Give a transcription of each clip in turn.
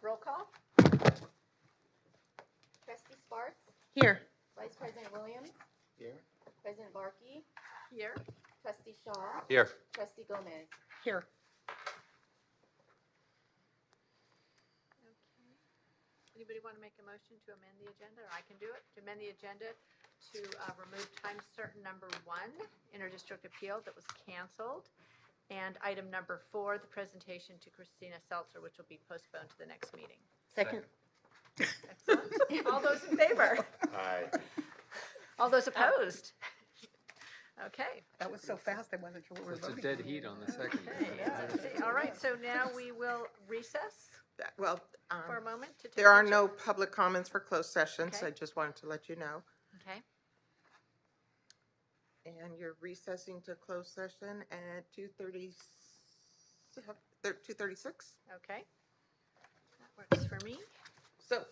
Roll call. Trustee Sparks, Here. Vice President Williams, Here. President Barkey, Here. Trustee Shaw, Here. Trustee Gomez. Here. Anybody want to make a motion to amend the agenda, or I can do it, to amend the agenda to remove time certain number 1, interdistrict appeal that was canceled, and item number 4, the presentation to Christina Seltzer, which will be postponed to the next meeting. Second. Excellent. All those in favor? Aye. All those opposed? Okay. That was so fast, I wasn't sure what we were It's a voting. dead heat on the second. Yeah. All right, so now we will recess Well, for a moment to take there are a no check. public comments for closed sessions. Okay. I just wanted to let you know. Okay. And you're recessing to closed session at 2:36. Okay. That works for me. So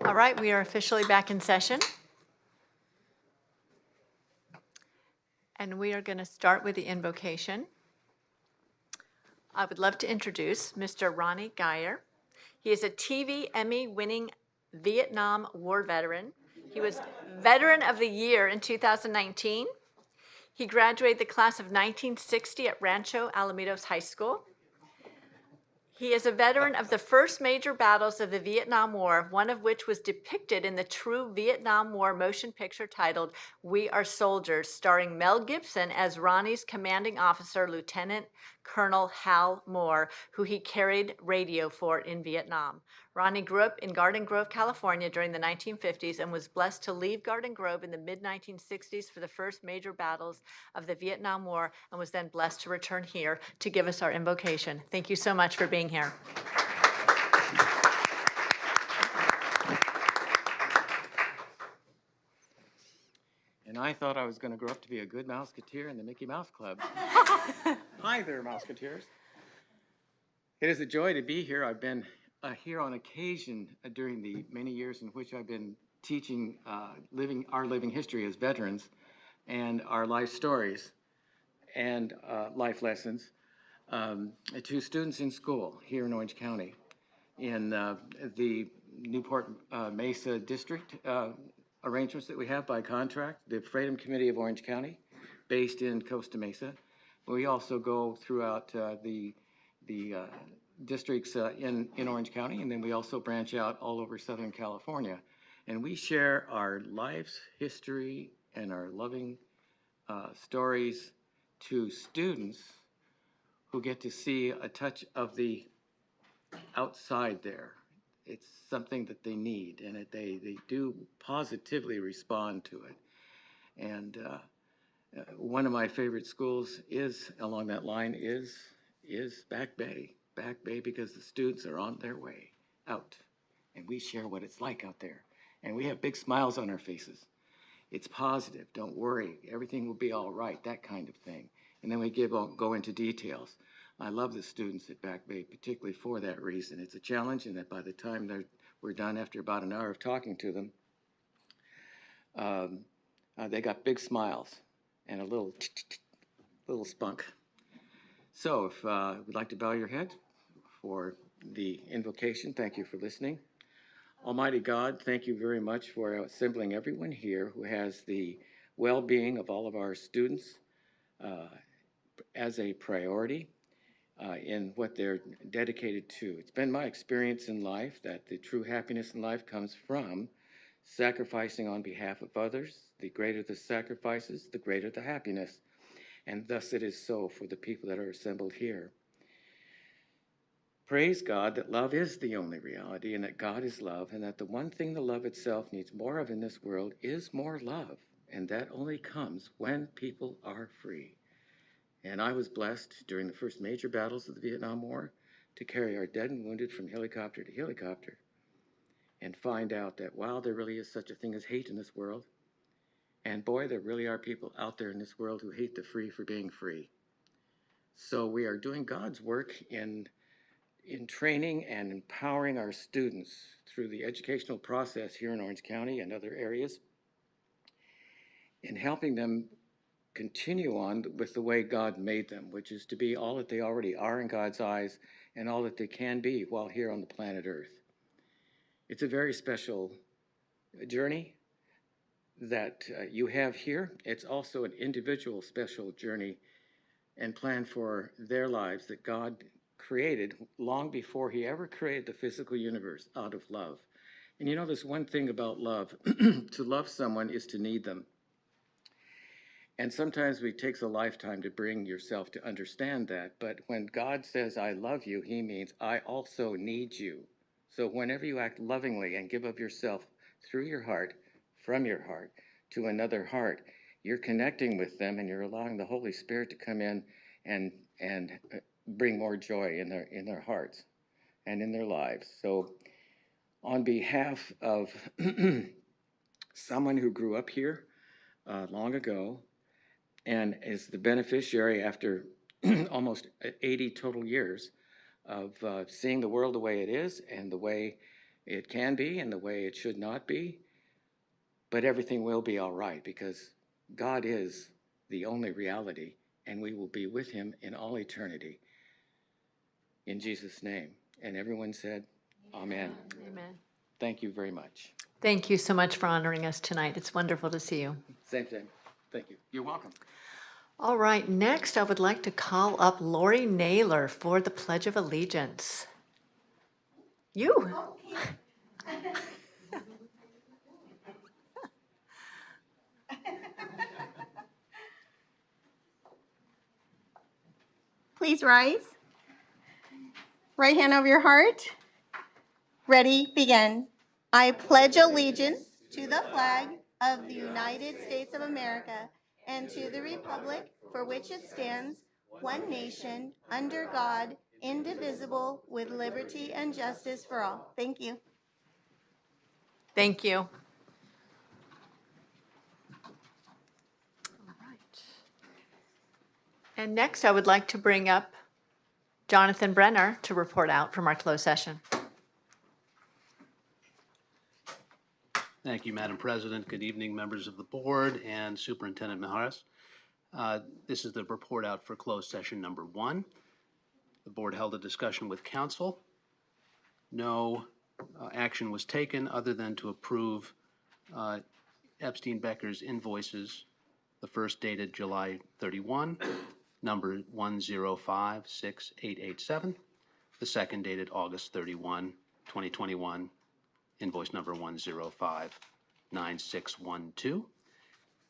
All right, we are officially back in session. And we are going to start with the invocation. I would love to introduce Mr. Ronnie Geyer. He is a TV Emmy-winning Vietnam War veteran. He was Veteran of the Year in 2019. He graduated the class of 1960 at Rancho Alamitos High School. He is a veteran of the first major battles of the Vietnam War, one of which was depicted in the true Vietnam War motion picture titled We Are Soldiers, starring Mel Gibson as Ronnie's commanding officer, Lieutenant Colonel Hal Moore, who he carried radio for in Vietnam. Ronnie grew up in Garden Grove, California during the 1950s and was blessed to leave Garden Grove in the mid-1960s for the first major battles of the Vietnam War and was then blessed to return here to give us our invocation. Thank you so much for being here. And I thought I was going to grow up to be a good Mouseketeer in the Mickey Mouse Club. Hi there, Mouseketeers. It is a joy to be here. I've been here on occasion during the many years in which I've been teaching our living history as veterans and our life stories and life lessons to students in school here in Orange County in the Newport Mesa District arrangements that we have by contract, the Freedom Committee of Orange County, based in Costa Mesa. We also go throughout the districts in Orange County, and then we also branch out all over Southern California. And we share our life's history and our loving stories to students who get to see a touch of the outside there. It's something that they need, and they do positively respond to it. And one of my favorite schools is along that line is Back Bay. Back Bay, because the students are on their way out, and we share what it's like out there, and we have big smiles on our faces. It's positive. Don't worry. Everything will be all right. That kind of thing. And then we go into details. I love the students at Back Bay, particularly for that reason. It's a challenge, and that by the time we're done, after about an hour of talking to them, they got big smiles and a little spunk. So if we'd like to bow your head for the invocation. Thank you for listening. Almighty God, thank you very much for assembling everyone here who has the well-being of all of our students as a priority in what they're dedicated to. It's been my experience in life that the true happiness in life comes from sacrificing on behalf of others. The greater the sacrifices, the greater the happiness. And thus it is so for the people that are assembled here. Praise God that love is the only reality, and that God is love, and that the one thing the love itself needs more of in this world is more love. And that only comes when people are free. And I was blessed during the first major battles of the Vietnam War to carry our dead and wounded from helicopter to helicopter and find out that, wow, there really is such a thing as hate in this world. And boy, there really are people out there in this world who hate the free for being free. So we are doing God's work in training and empowering our students through the educational process here in Orange County and other areas, in helping them continue on with the way God made them, which is to be all that they already are in God's eyes and all that they can be while here on the planet Earth. It's a very special journey that you have here. It's also an individual special journey and plan for their lives that God created long before he ever created the physical universe out of love. And you know, there's one thing about love. To love someone is to need them. And sometimes it takes a lifetime to bring yourself to understand that. But when God says, I love you, he means I also need you. So whenever you act lovingly and give of yourself through your heart, from your heart, to another heart, you're connecting with them, and you're allowing the Holy Spirit to come in and bring more joy in their hearts and in their lives. So on behalf of someone who grew up here long ago and is the beneficiary after almost 80 total years of seeing the world the way it is and the way it can be and the way it should not be, but everything will be all right because God is the only reality and we will be with him in all eternity. In Jesus' name. And everyone said, Amen. Amen. Thank you very much. Thank you so much for honoring us tonight. It's wonderful to see you. Same. Thank you. You're welcome. All right, next I would like to call up Lori Naylor for the Pledge of Allegiance. You. Please rise. Right hand over your heart. Ready, begin. I pledge allegiance to the flag of the United States of America and to the republic for which it stands, one nation, under God, indivisible, with liberty and justice for all. Thank you. Thank you. All right. And next I would like to bring up Jonathan Brenner to report out from our closed session. Thank you, Madam President. Good evening, members of the board and Superintendent Mijares. This is the report out for closed session number 1. The board held a discussion with council. No action was taken other than to approve Epstein Becker's invoices, the first dated July 31, number 1056887, the second dated August 31, 2021, invoice number 1059612.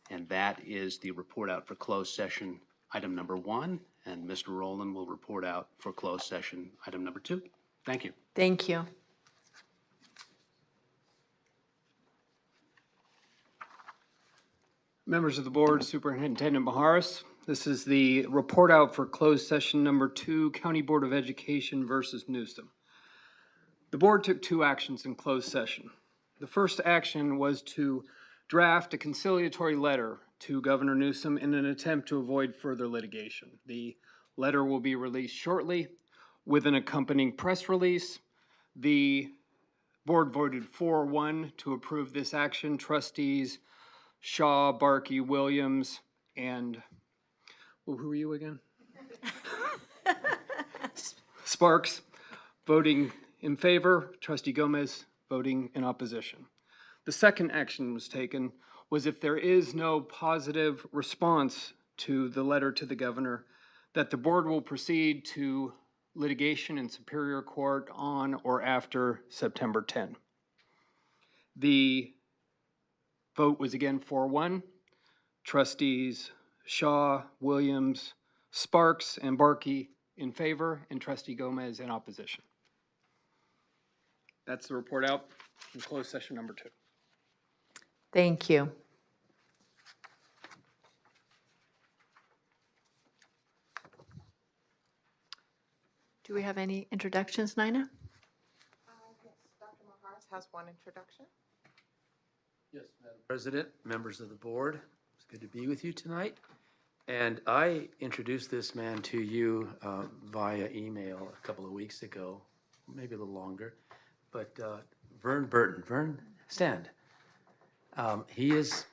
And that is the report out for closed session item number 1. And Mr. Rowland will report out for closed session item number 2. Thank you. Thank you. Members of the board, Superintendent Mijares, this is the report out for closed session number 2, County Board of Education versus Newsom. The board took 2 actions in closed session. The first action was to draft a conciliatory letter to Governor Newsom in an attempt to avoid further litigation. The letter will be released shortly with an accompanying press release. The board voted 4-1 to approve this action. Trustees Shaw, Barkey, Williams, and who are you again? Sparks voting in favor, Trustee Gomez voting in opposition. The second action was taken was if there is no positive response to the letter to the governor, that the board will proceed to litigation in Superior Court on or after September 10. The vote was again 4-1. Trustees Shaw, Williams, Sparks, and Barkey in favor, and Trustee Gomez in opposition. That's the report out in closed session number 2. Thank you. Do we have any introductions, Nina? Yes, Dr. Mijares has one introduction. Yes, Madam President, members of the board, it's good to be with you tonight. And I introduced this man to you via email a couple of weeks ago, maybe a little longer. But Vern Burton, Vern, stand. He is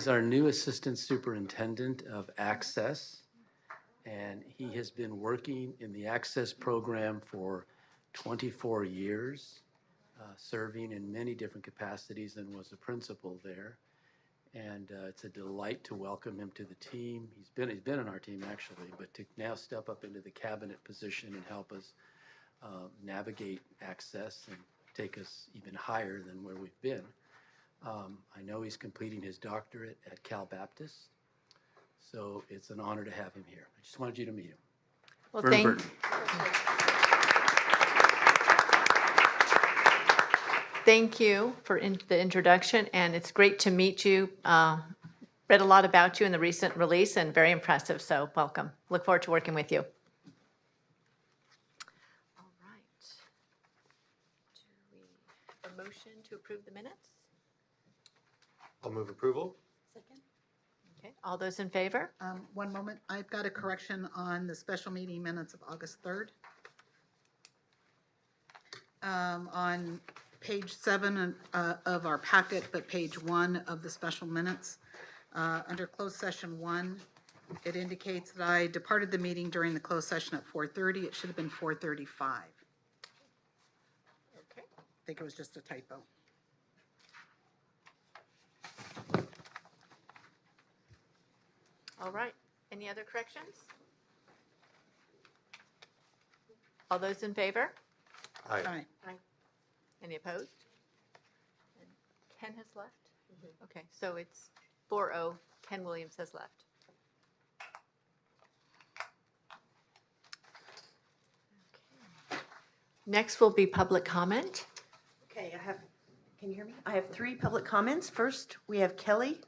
our new Assistant Superintendent of Access, and he has been working in the Access program for 24 years. Serving in many different capacities and was a principal there. And it's a delight to welcome him to the team. He's been on our team actually, but to now step up into the cabinet position and help us navigate Access and take us even higher than where we've been. I know he's completing his doctorate at Cal Baptist, so it's an honor to have him here. I just wanted you to meet him. Well, Vern Burton. Thank you for the introduction, and it's great to meet you. Read a lot about you in the recent release and very impressive, so welcome. Look forward to working with you. All right. Do we have a motion to approve the minutes? I'll move approval. Second. Okay, all those in favor? One moment, I've got a correction on the special meeting minutes of August 3rd. On page 7 of our packet, but page 1 of the special minutes. Under closed session 1, it indicates that I departed the meeting during the closed session at 4:30. It should have been 4:35. Okay. I think it was just a typo. All right. Any other corrections? All those in favor? Aye. Aye. Any opposed? And Ken has left? Okay, so it's 4-0. Ken Williams has left. Okay. Next will be public comment. Okay, can you hear me? I have 3 public comments. First, we have Kelly,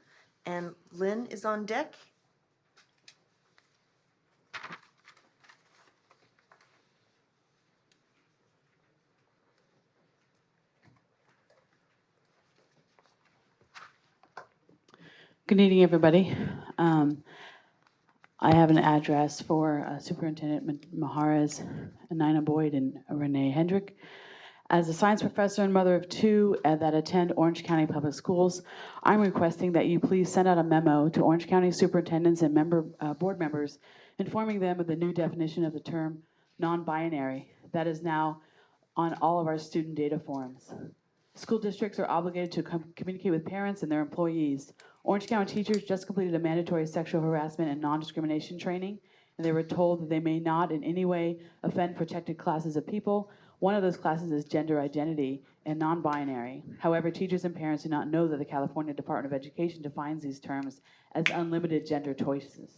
and Lynn is on deck. Good evening, everybody. I have an address for Superintendent Maharas, Nina Boyd, and Renee Hendrick. As a science professor and mother of 2 that attend Orange County Public Schools, I'm requesting that you please send out a memo to Orange County superintendents and board members informing them of the new definition of the term non-binary that is now on all of our student data forms. School districts are obligated to communicate with parents and their employees. Orange County teachers just completed a mandatory sexual harassment and non-discrimination training, and they were told that they may not in any way offend protected classes of people. One of those classes is gender identity and non-binary. However, teachers and parents do not know that the California Department of Education defines these terms as unlimited gender choices.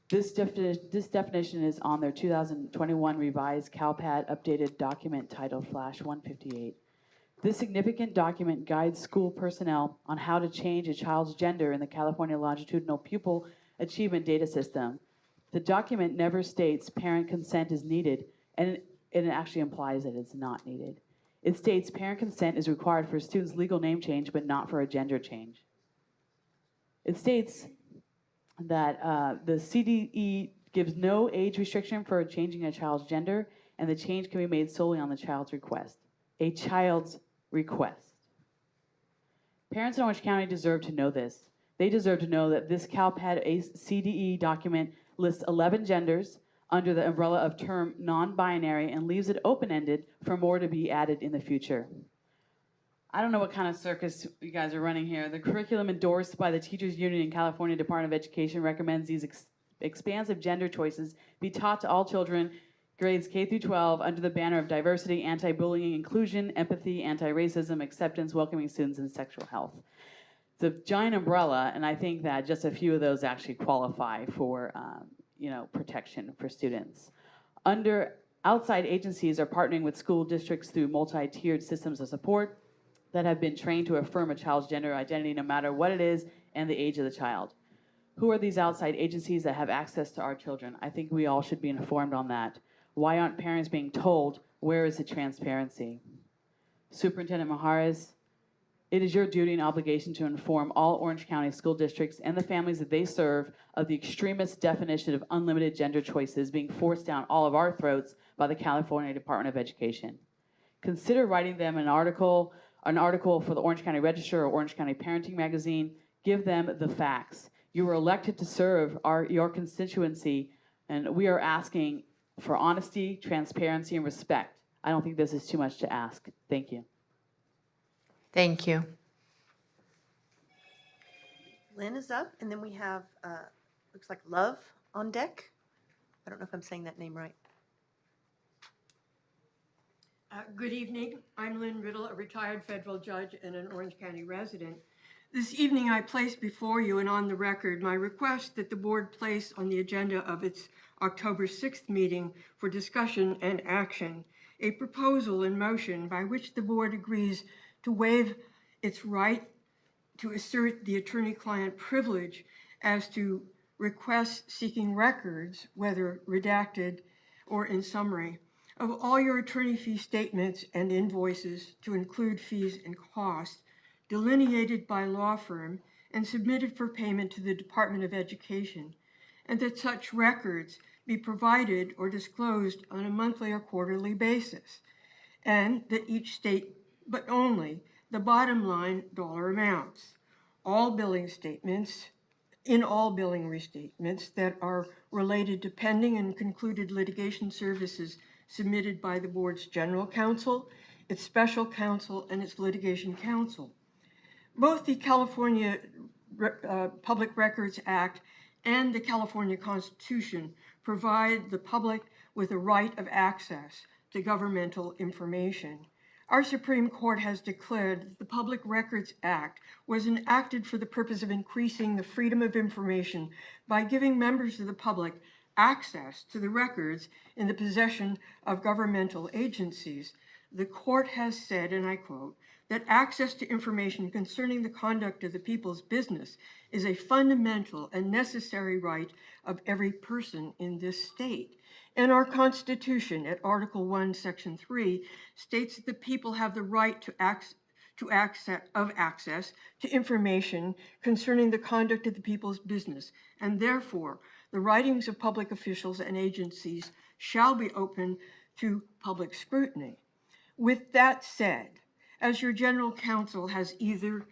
This definition is on their 2021 revised CalPAD updated document titled Flash 158. This significant document guides school personnel on how to change a child's gender in the California Longitudinal Pupil Achievement Data System. The document never states parent consent is needed, and it actually implies that it's not needed. It states parent consent is required for a student's legal name change, but not for a gender change. It states that the CDE gives no age restriction for changing a child's gender, and the change can be made solely on the child's request. A child's request. Parents in Orange County deserve to know this. They deserve to know that this CalPAD CDE document lists 11 genders under the umbrella of term non-binary and leaves it open-ended for more to be added in the future. I don't know what kind of circus you guys are running here. The curriculum endorsed by the Teachers Union in California Department of Education recommends these expansive gender choices be taught to all children grades K through 12 under the banner of diversity, anti-bullying, inclusion, empathy, anti-racism, acceptance, welcoming students, and sexual health. It's a giant umbrella, and I think that just a few of those actually qualify for protection for students. Outside agencies are partnering with school districts through multi-tiered systems of support that have been trained to affirm a child's gender identity no matter what it is and the age of the child. Who are these outside agencies that have access to our children? I think we all should be informed on that. Why aren't parents being told? Where is the transparency? Superintendent Maharas, it is your duty and obligation to inform all Orange County school districts and the families that they serve of the extremist definition of unlimited gender choices being forced down all of our throats by the California Department of Education. Consider writing them an article for the Orange County Register or Orange County Parenting Magazine. Give them the facts. You were elected to serve your constituency, and we are asking for honesty, transparency, and respect. I don't think this is too much to ask. Thank you. Thank you. Lynn is up, and then we have, looks like Love on deck. I don't know if I'm saying that name right. Good evening. I'm Lynn Riddle, a retired federal judge and an Orange County resident. This evening, I place before you and on the record my request that the board place on the agenda of its October 6th meeting for discussion and action a proposal in motion by which the board agrees to waive its right to assert the attorney-client privilege as to requests seeking records, whether redacted or in summary, of all your attorney fee statements and invoices to include fees and costs delineated by law firm and submitted for payment to the Department of Education, and that such records be provided or disclosed on a monthly or quarterly basis. and that each state, but only the bottom line dollar amounts. All billing statements, in all billing restatements that are related to pending and concluded litigation services submitted by the board's general counsel, its special counsel, and its litigation counsel. Both the California Public Records Act and the California Constitution provide the public with a right of access to governmental information. Our Supreme Court has declared that the Public Records Act was enacted for the purpose of increasing the freedom of information by giving members of the public access to the records in the possession of governmental agencies. The court has said, and I quote, that access to information concerning the conduct of the people's business is a fundamental and necessary right of every person in this state. And our Constitution, at Article 1, Section 3, states that the people have the right to access to information concerning the conduct of the people's business, and therefore the writings of public officials and agencies shall be open to public scrutiny. With that said, as your general counsel has either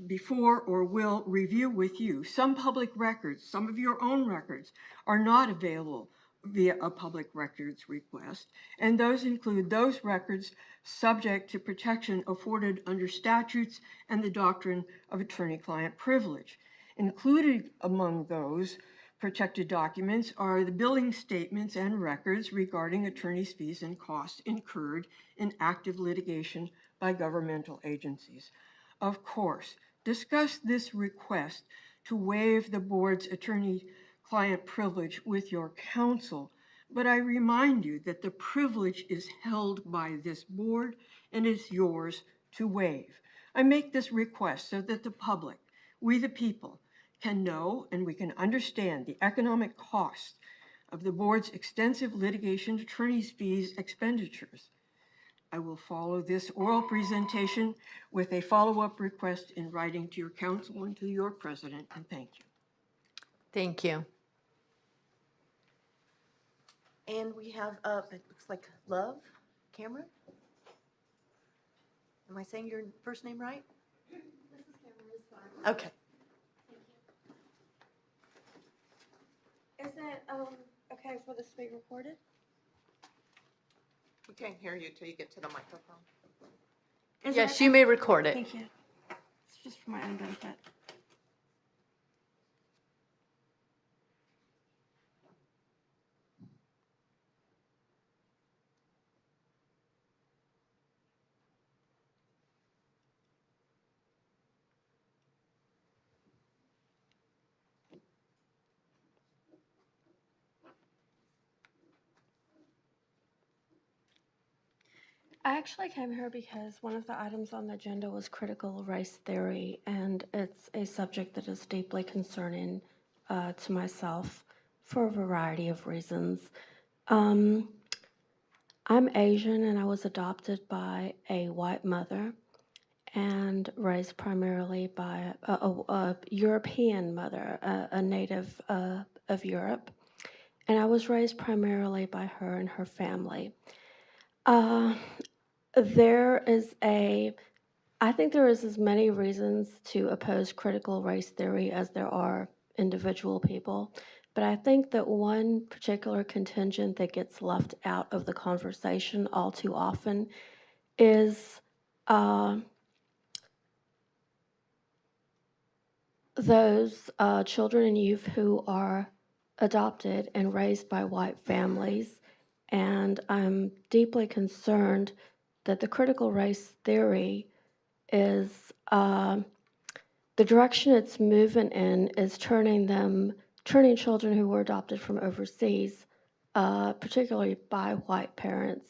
before or will review with you, some public records, some of your own records, are not available via a public records request, and those include those records subject to protection afforded under statutes and the doctrine of attorney-client privilege. Included among those protected documents are the billing statements and records regarding attorneys' fees and costs incurred in active litigation by governmental agencies. Of course, discuss this request to waive the board's attorney-client privilege with your counsel, but I remind you that the privilege is held by this board and is yours to waive. I make this request so that the public, we the people, can know and we can understand the economic cost of the board's extensive litigation attorney's fees expenditures. I will follow this oral presentation with a follow-up request in writing to your counsel and to your president, and thank you. Thank you. And we have, it looks like Love, Cameron? Am I saying your first name right? Mrs. Cameron is fine. Okay. Is it okay for this to be recorded? We can't hear you till you get to the microphone. Yes, you may record it. Thank you. It's just for my own benefit. I actually came here because one of the items on the agenda was critical race theory, and it's a subject that is deeply concerning to myself for a variety of reasons. I'm Asian, and I was adopted by a white mother and raised primarily by a European mother, a native of Europe. And I was raised primarily by her and her family. I think there is as many reasons to oppose critical race theory as there are individual people, but I think that one particular contingent that gets left out of the conversation all too often is those children and youth who are adopted and raised by white families, and I'm deeply concerned that the critical race theory is the direction it's moving in is turning children who were adopted from overseas, particularly by white parents,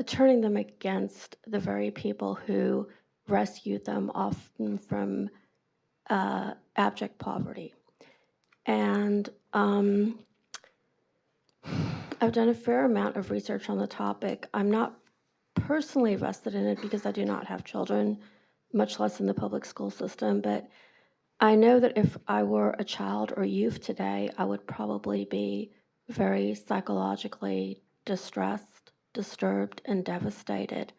turning them against the very people who rescued them often from abject poverty. And I've done a fair amount of research on the topic. I'm not personally vested in it because I do not have children, much less in the public school system, but I know that if I were a child or youth today, I would probably be very psychologically distressed disturbed and devastated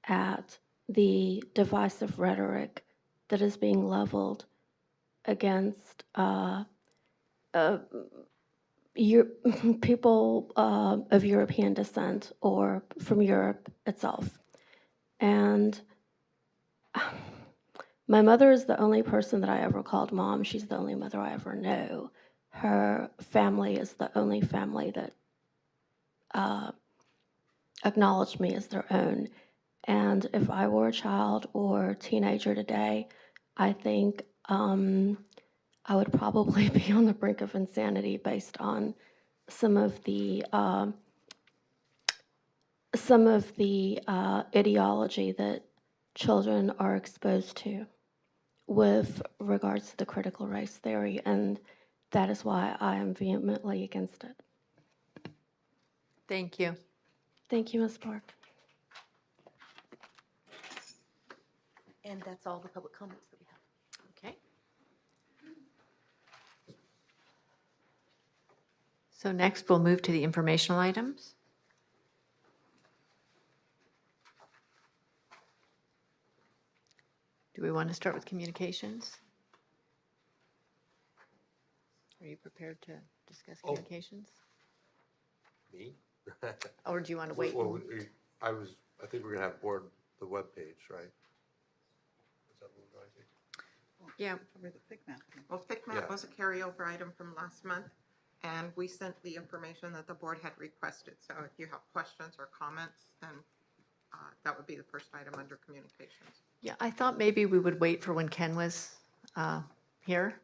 at the divisive rhetoric that is being leveled against people of European descent or from Europe itself. And my mother is the only person that I ever called mom. She's the only mother I ever knew. Her family is the only family that acknowledged me as their own. And if I were a child or teenager today, I think I would probably be on the brink of insanity based on some of the ideology that children are exposed to with regards to the critical race theory, and that is why I am vehemently against it. Thank you. Thank you, Ms. Park. And that's all the public comments that we have. Okay. So next, we'll move to the informational items. Do we want to start with communications? Are you prepared to discuss communications? Me? Or do you want to wait? Well, I think we're gonna have board the webpage, right? Is that what we're going to? Yeah. Well, FICMAT was a carryover item from last month, and we sent the information that the board had requested. So if you have questions or comments, then that would be the first item under communications. Yeah, I thought maybe we would wait for when Ken was here.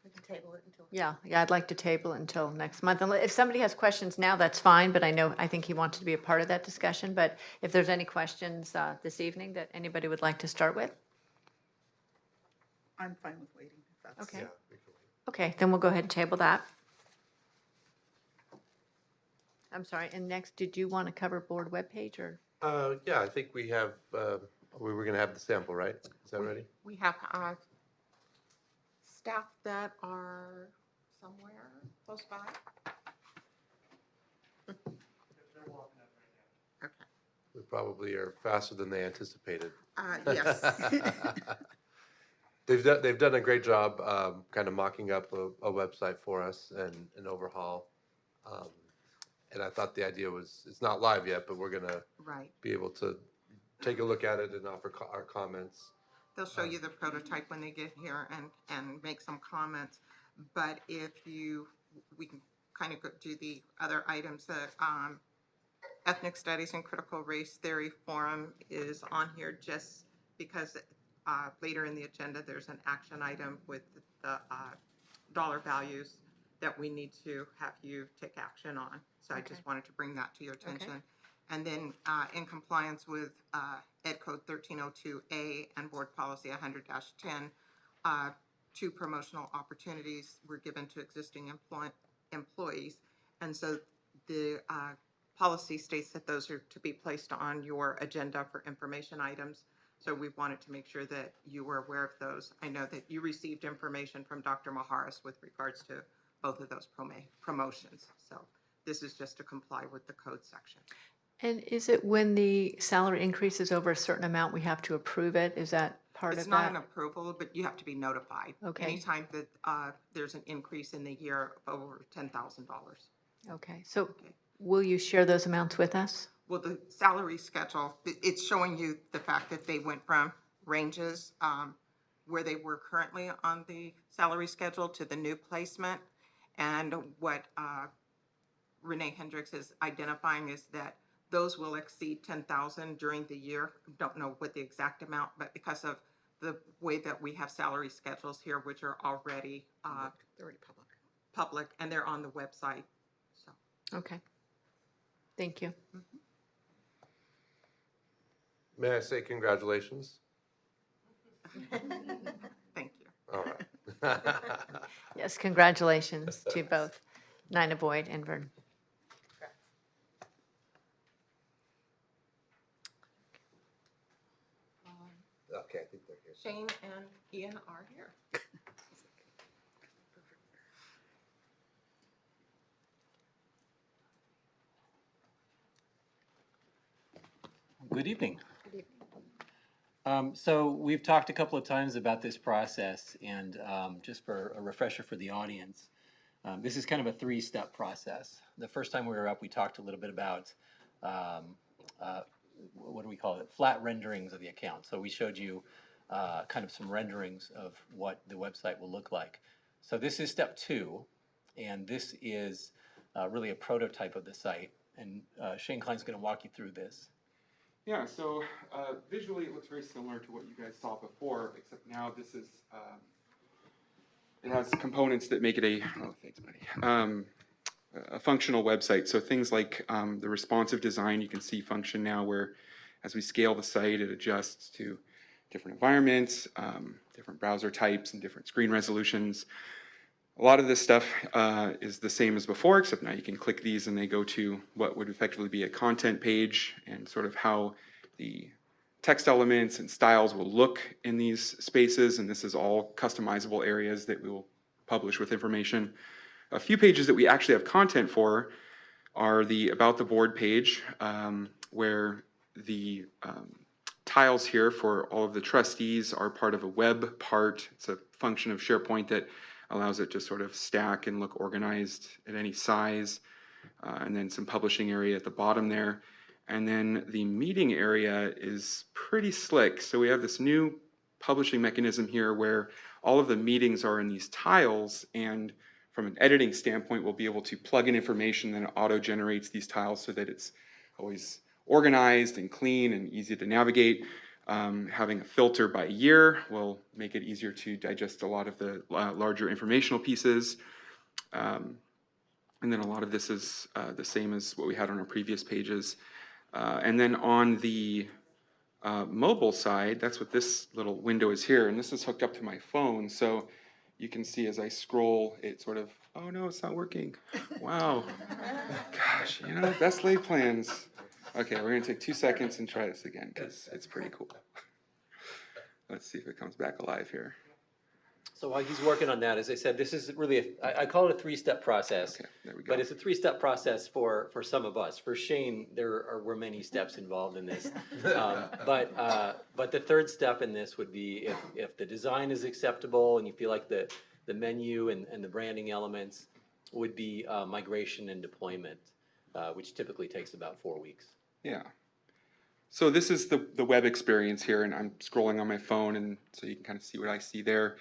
We can table it until. Yeah, I'd like to table it until next month. And if somebody has questions now, that's fine, but I think he wanted to be a part of that discussion. But if there's any questions this evening that anybody would like to start with? I'm fine with waiting. If that's Okay. Yeah, we can wait. Okay, then we'll go ahead and table that. I'm sorry, and next, did you want to cover board webpage or? Yeah, I think we have, we were gonna have the sample, right? Is that ready? We have staff that are somewhere close by. Okay. We probably are faster than they anticipated. Yes. They've done a great job, kind of mocking up a website for us and an overhaul. And I thought the idea was, it's not live yet, but we're gonna Right. be able to take a look at it and offer our comments. They'll show you the prototype when they get here and make some comments. But we can kind of do the other items that Ethnic Studies and Critical Race Theory Forum is on here just because later in the agenda, there's an action item with the dollar values that we need to have you take action on. So I just wanted to bring that to your attention. Okay. And then in compliance with Ed Code 1302A and Board Policy 100-10, 2 promotional opportunities were given to existing employees. And so the policy states that those are to be placed on your agenda for information items. So we wanted to make sure that you were aware of those. I know that you received information from Dr. Maharis with regards to both of those promotions. So this is just to comply with the code section. And is it when the salary increases over a certain amount, we have to approve it? Is that part of that? It's not an approval, but you have to be notified. Okay. Anytime that there's an increase in the year of over $10,000. Okay, so will you share those amounts with us? Well, the salary schedule, it's showing you the fact that they went from ranges where they were currently on the salary schedule to the new placement. And what Renee Hendricks is identifying is that those will exceed 10,000 during the year. Don't know what the exact amount, but because of the way that we have salary schedules here, which are already they're already public, and they're on the website. So. Okay. Thank you. May I say congratulations? Thank you. All right. Yes, congratulations to both Nina Boyd and Vern. Okay, I think they're here. Shane and Ian are here. Good evening. So we've talked a couple of times about this process, and just for a refresher for the audience, this is kind of a three-step process. The first time we were up, we talked a little bit about what do we call it? Flat renderings of the account. So we showed you kind of some renderings of what the website will look like. So this is step 2, and this is really a prototype of the site. And Shane Klein's going to walk you through this. Yeah, so visually it looks very similar to what you guys saw before, except now this is, it has components that make it oh, thanks, buddy, a functional website. So things like the responsive design, you can see function now where as we scale the site, it adjusts to different environments, different browser types, and different screen resolutions. A lot of this stuff is the same as before, except now you can click these and they go to what would effectively be a content page and sort of how the text elements and styles will look in these spaces. And this is all customizable areas that we will publish with information. A few pages that we actually have content for are the About the Board page, where the tiles here for all of the trustees are part of a web part. It's a function of SharePoint that allows it to sort of stack and look organized at any size. And then some publishing area at the bottom there. And then the meeting area is pretty slick. So we have this new publishing mechanism here where all of the meetings are in these tiles, and from an editing standpoint, we'll be able to plug in information and it auto-generates these tiles so that it's always organized and clean and easy to navigate. Having a filter by year will make it easier to digest a lot of the larger informational pieces. And then a lot of this is the same as what we had on our previous pages. And then on the mobile side, that's what this little window is here. And this is hooked up to my phone. So you can see as I scroll, it sort of, oh no, it's not working. Wow. Gosh, you know, best laid plans. Okay, we're going to take 2 seconds and try this again because it's pretty cool. Let's see if it comes back alive here. So while he's working on that, as I said, this is really, I call it a three-step process. Okay, there we go. But it's a three-step process for some of us. For Shane, were many steps involved in this. But the third step in this would be if the design is acceptable and you feel like the menu and the branding elements would be migration and deployment, which typically takes about 4 weeks. Yeah. So this is the web experience here, and I'm scrolling on my phone, and so you can kind of see what I see there.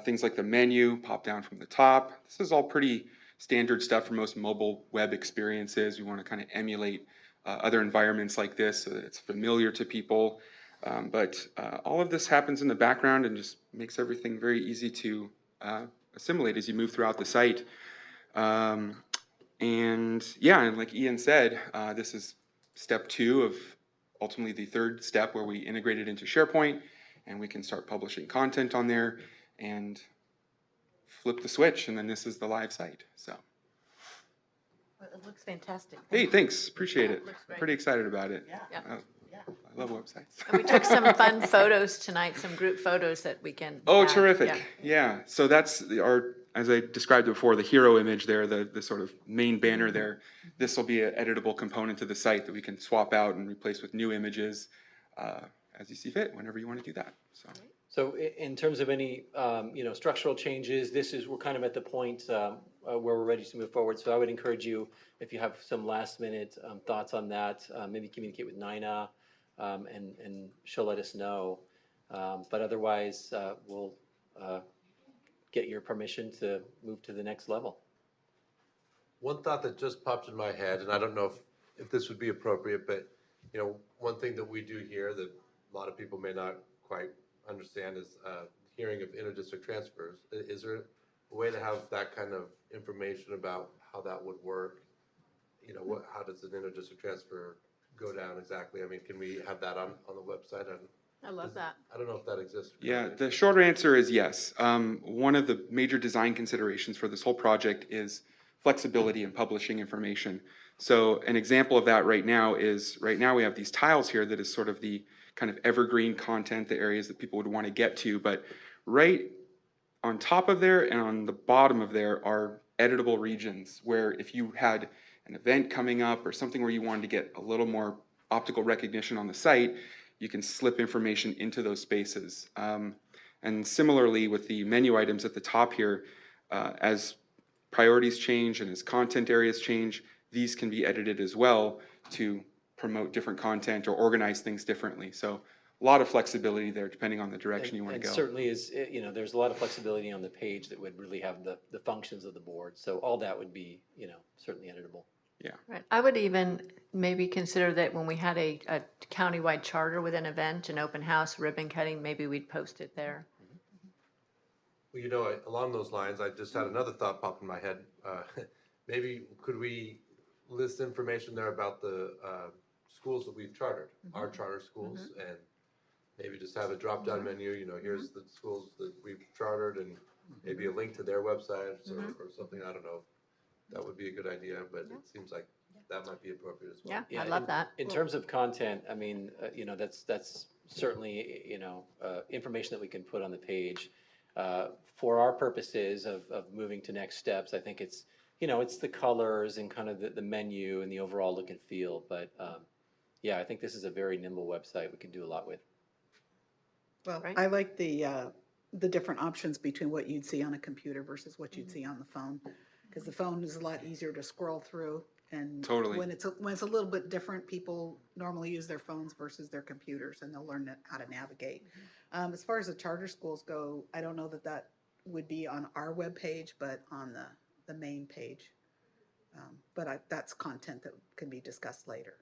Things like the menu pop down from the top. This is all pretty standard stuff for most mobile web experiences. We want to kind of emulate other environments like this so that it's familiar to people. But all of this happens in the background and just makes everything very easy to assimilate as you move throughout the site. And yeah, and like Ian said, this is step 2 of ultimately the third step where we integrate it into SharePoint and we can start publishing content on there and flip the switch, and then this is the live site. So. Well, it looks fantastic. Hey, thanks. Appreciate it. looks I'm great. pretty excited about it. Yeah. I love websites. And we took some fun photos tonight, some group photos that we can. Oh, add. terrific. Yeah. So that's our, as I described before, the hero image there, the sort of main banner there. This will be an editable component to the site that we can swap out and replace with new images as you see fit, whenever you want to do that. So in terms of any structural changes, we're kind of at the point where we're ready to move forward. So I would encourage you, if you have some last minute thoughts on that, maybe communicate with Nina and she'll let us know. But otherwise, we'll get your permission to move to the next level. One thought that just popped in my head, and I don't know if this would be appropriate, but one thing that we do here that a lot of people may not quite understand is hearing of inter-district transfers. Is there a way to have that kind of information about how that would work? How does an inter-district transfer go down exactly? I mean, can we have that on the website? I love that. I don't know if that exists. Yeah, the shorter answer is yes. One of the major design considerations for this whole project is flexibility in publishing information. So an example of that right now we have these tiles here that is sort of the kind of evergreen content, the areas that people would want to get to, but right on top of there and on the bottom of there are editable regions where if you had an event coming up or something where you wanted to get a little more optical recognition on the site, you can slip information into those spaces. And similarly with the menu items at the top here, as priorities change and as content areas change, these can be edited as well to promote different content or organize things differently. So a lot of flexibility there depending on the direction you want to go. And certainly is, there's a lot of flexibility on the page that would really have the functions of the board. So all that would be, certainly editable. Yeah. Right. I would even maybe consider that when we had a countywide charter with an event, an open house, ribbon cutting, maybe we'd post it there. Well, along those lines, I just had another thought pop in my head. Maybe could we list information there about the schools that we've chartered, our charter schools, and maybe just have a drop-down menu, here's the schools that we've chartered, and maybe a link to their websites or something, I don't know. That would be a good idea, but it seems like that might be appropriate as well. Yeah, I love that. In terms of content, I mean, that's certainly, information that we can put on the page. For our purposes of moving to next steps, I think it's, it's the colors and kind of the menu and the overall look and feel. But yeah, I think this is a very nimble website we can do a lot with. Well, Right. I like the different options between what you'd see on a computer versus what you'd see on the phone, because the phone is a lot easier to scroll through. And Totally. when it's a little bit different, people normally use their phones versus their computers, and they'll learn how to navigate. As far as the charter schools go, I don't know that would be on our webpage, but on the main page. But that's content that can be discussed later.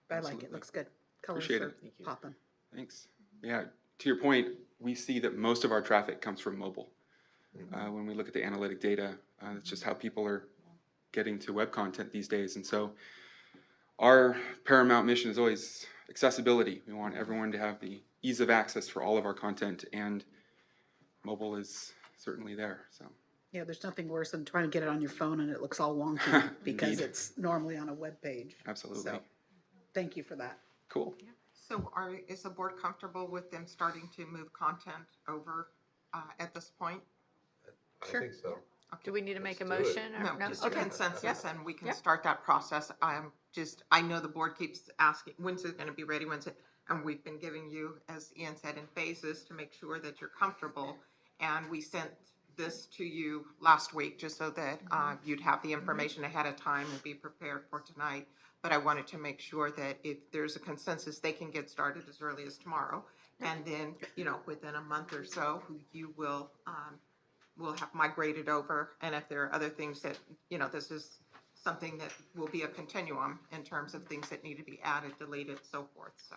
But I like it. Absolutely. Looks good. Colors Appreciate are it. popping. Thanks. Yeah, to your point, we see that most of our traffic comes from mobile. When we look at the analytic data, it's just how people are getting to web content these days. And so our paramount mission is always accessibility. We want everyone to have the ease of access for all of our content, and mobile is certainly there. So Yeah, there's nothing worse than trying to get it on your phone and it looks all wonky because Indeed. it's normally on a web page. Absolutely. So, thank you for that. Cool. So is the board comfortable with them starting to move content over at this point? I Sure. think so. Do we need to make a Let's do it. motion? Or No, just Okay. consensus, and we can Yeah. start that process. I know the board keeps asking, when's it gonna be ready, and we've been giving you, as Ian said, in phases to make sure that you're comfortable. And we sent this to you last week, just so that you'd have the information ahead of time and be prepared for tonight. But I wanted to make sure that if there's a consensus, they can get started as early as tomorrow. And then, within a month or so, you will have migrated over. And if there are other things that, this is something that will be a continuum in terms of things that need to be added, deleted, so forth, so.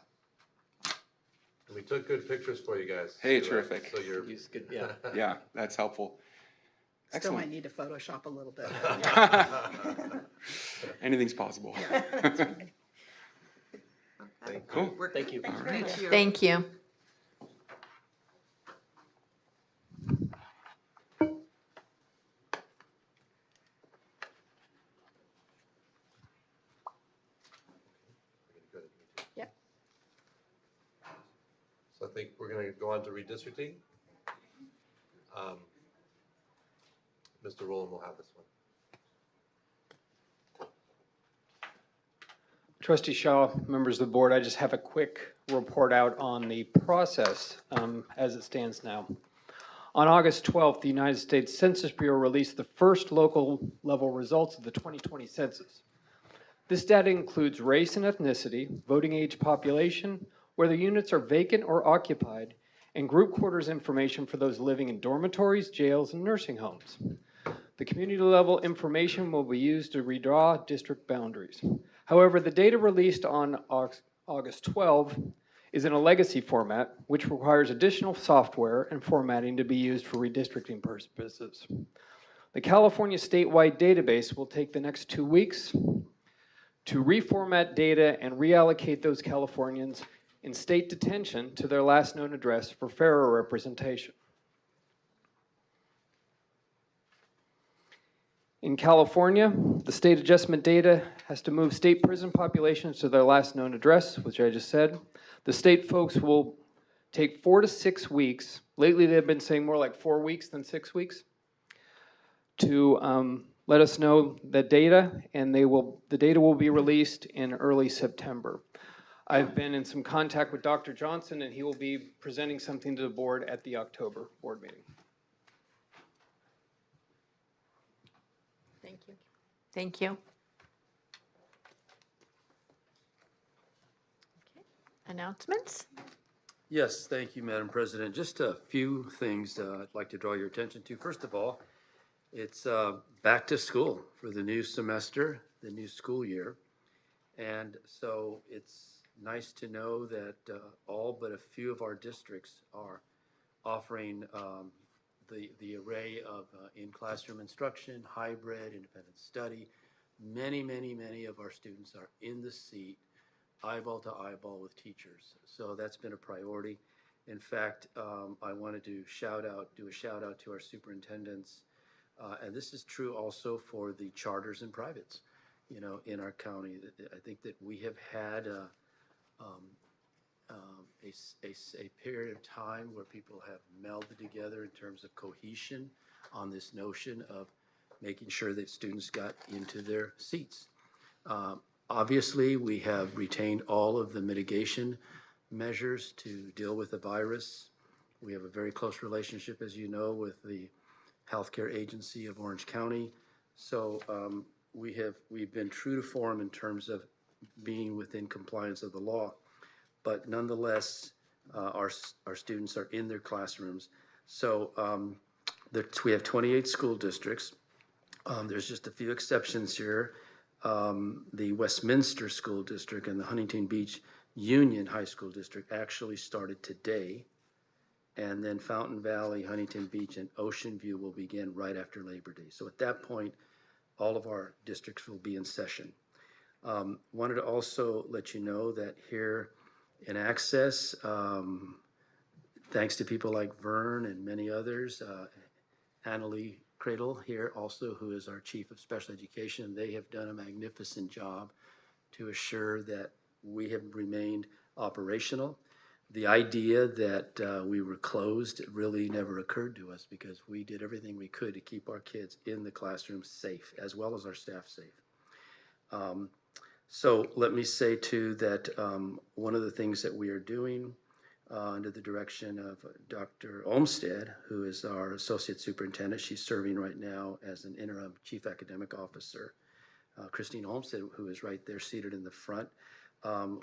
And we took good pictures for you guys. Hey, too, terrific. So you're. Use good, yeah. Yeah, that's helpful. Still might Excellent. need to Photoshop a little bit. Anything's possible. Okay. Cool. Thank you. Thank you. Thank you. Yep. So I think we're gonna go on to redistricting. Mr. Rowland will have this one. Trustee Shaw, members of the board, I just have a quick report out on the process as it stands now. On August 12th, the United States Census Bureau released the first local level results of the 2020 census. This data includes race and ethnicity, voting age, population, whether units are vacant or occupied, and group quarters information for those living in dormitories, jails, and nursing homes. The community level information will be used to redraw district boundaries. However, the data released on August 12 is in a legacy format, which requires additional software and formatting to be used for redistricting purposes. The California statewide database will take the next 2 weeks to reformat data and reallocate those Californians in state detention to their last known address for fairer representation. In California, the state adjustment data has to move state prison populations to their last known address, which I just said. The state folks will take 4 to 6 weeks. Lately, they've been saying more like 4 weeks than 6 weeks to let us know the data, and the data will be released in early September. I've been in some contact with Dr. Johnson, and he will be presenting something to the board at the October board meeting. Thank you. Thank you. Okay. Announcements? Yes, thank you, Madam President. Just a few things I'd like to draw your attention to. First of all, it's back to school for the new semester, the new school year. And so it's nice to know that all but a few of our districts are offering the array of in-classroom instruction, hybrid, independent study. Many, many, many of our students are in the seat, eyeball to eyeball with teachers. So that's been a priority. In fact, I wanted to do a shout out to our superintendents. And this is true also for the charters and privates, in our county. I think that we have had a period of time where people have melded together in terms of cohesion on this notion of making sure that students got into their seats. Obviously, we have retained all of the mitigation measures to deal with the virus. We have a very close relationship, as you know, with the Healthcare Agency of Orange County. So we've been true to form in terms of being within compliance of the law. But nonetheless, our students are in their classrooms. So we have 28 school districts. There's just a few exceptions here. The Westminster School District and the Huntington Beach Union High School District actually started today. And then Fountain Valley, Huntington Beach, and Ocean View will begin right after Labor Day. So at that point, all of our districts will be in session. Wanted to also let you know that here in Access, thanks to people like Vern and many others, Annalie Cradle here also, who is our Chief of Special Education, they have done a magnificent job to assure that we have remained operational. The idea that we were closed really never occurred to us because we did everything we could to keep our kids in the classroom safe, as well as our staff safe. So let me say too that one of the things that we are doing under the direction of Dr. Olmsted, who is our Associate Superintendent, she's serving right now as an interim Chief Academic Officer. Christine Olmsted, who is right there seated in the front,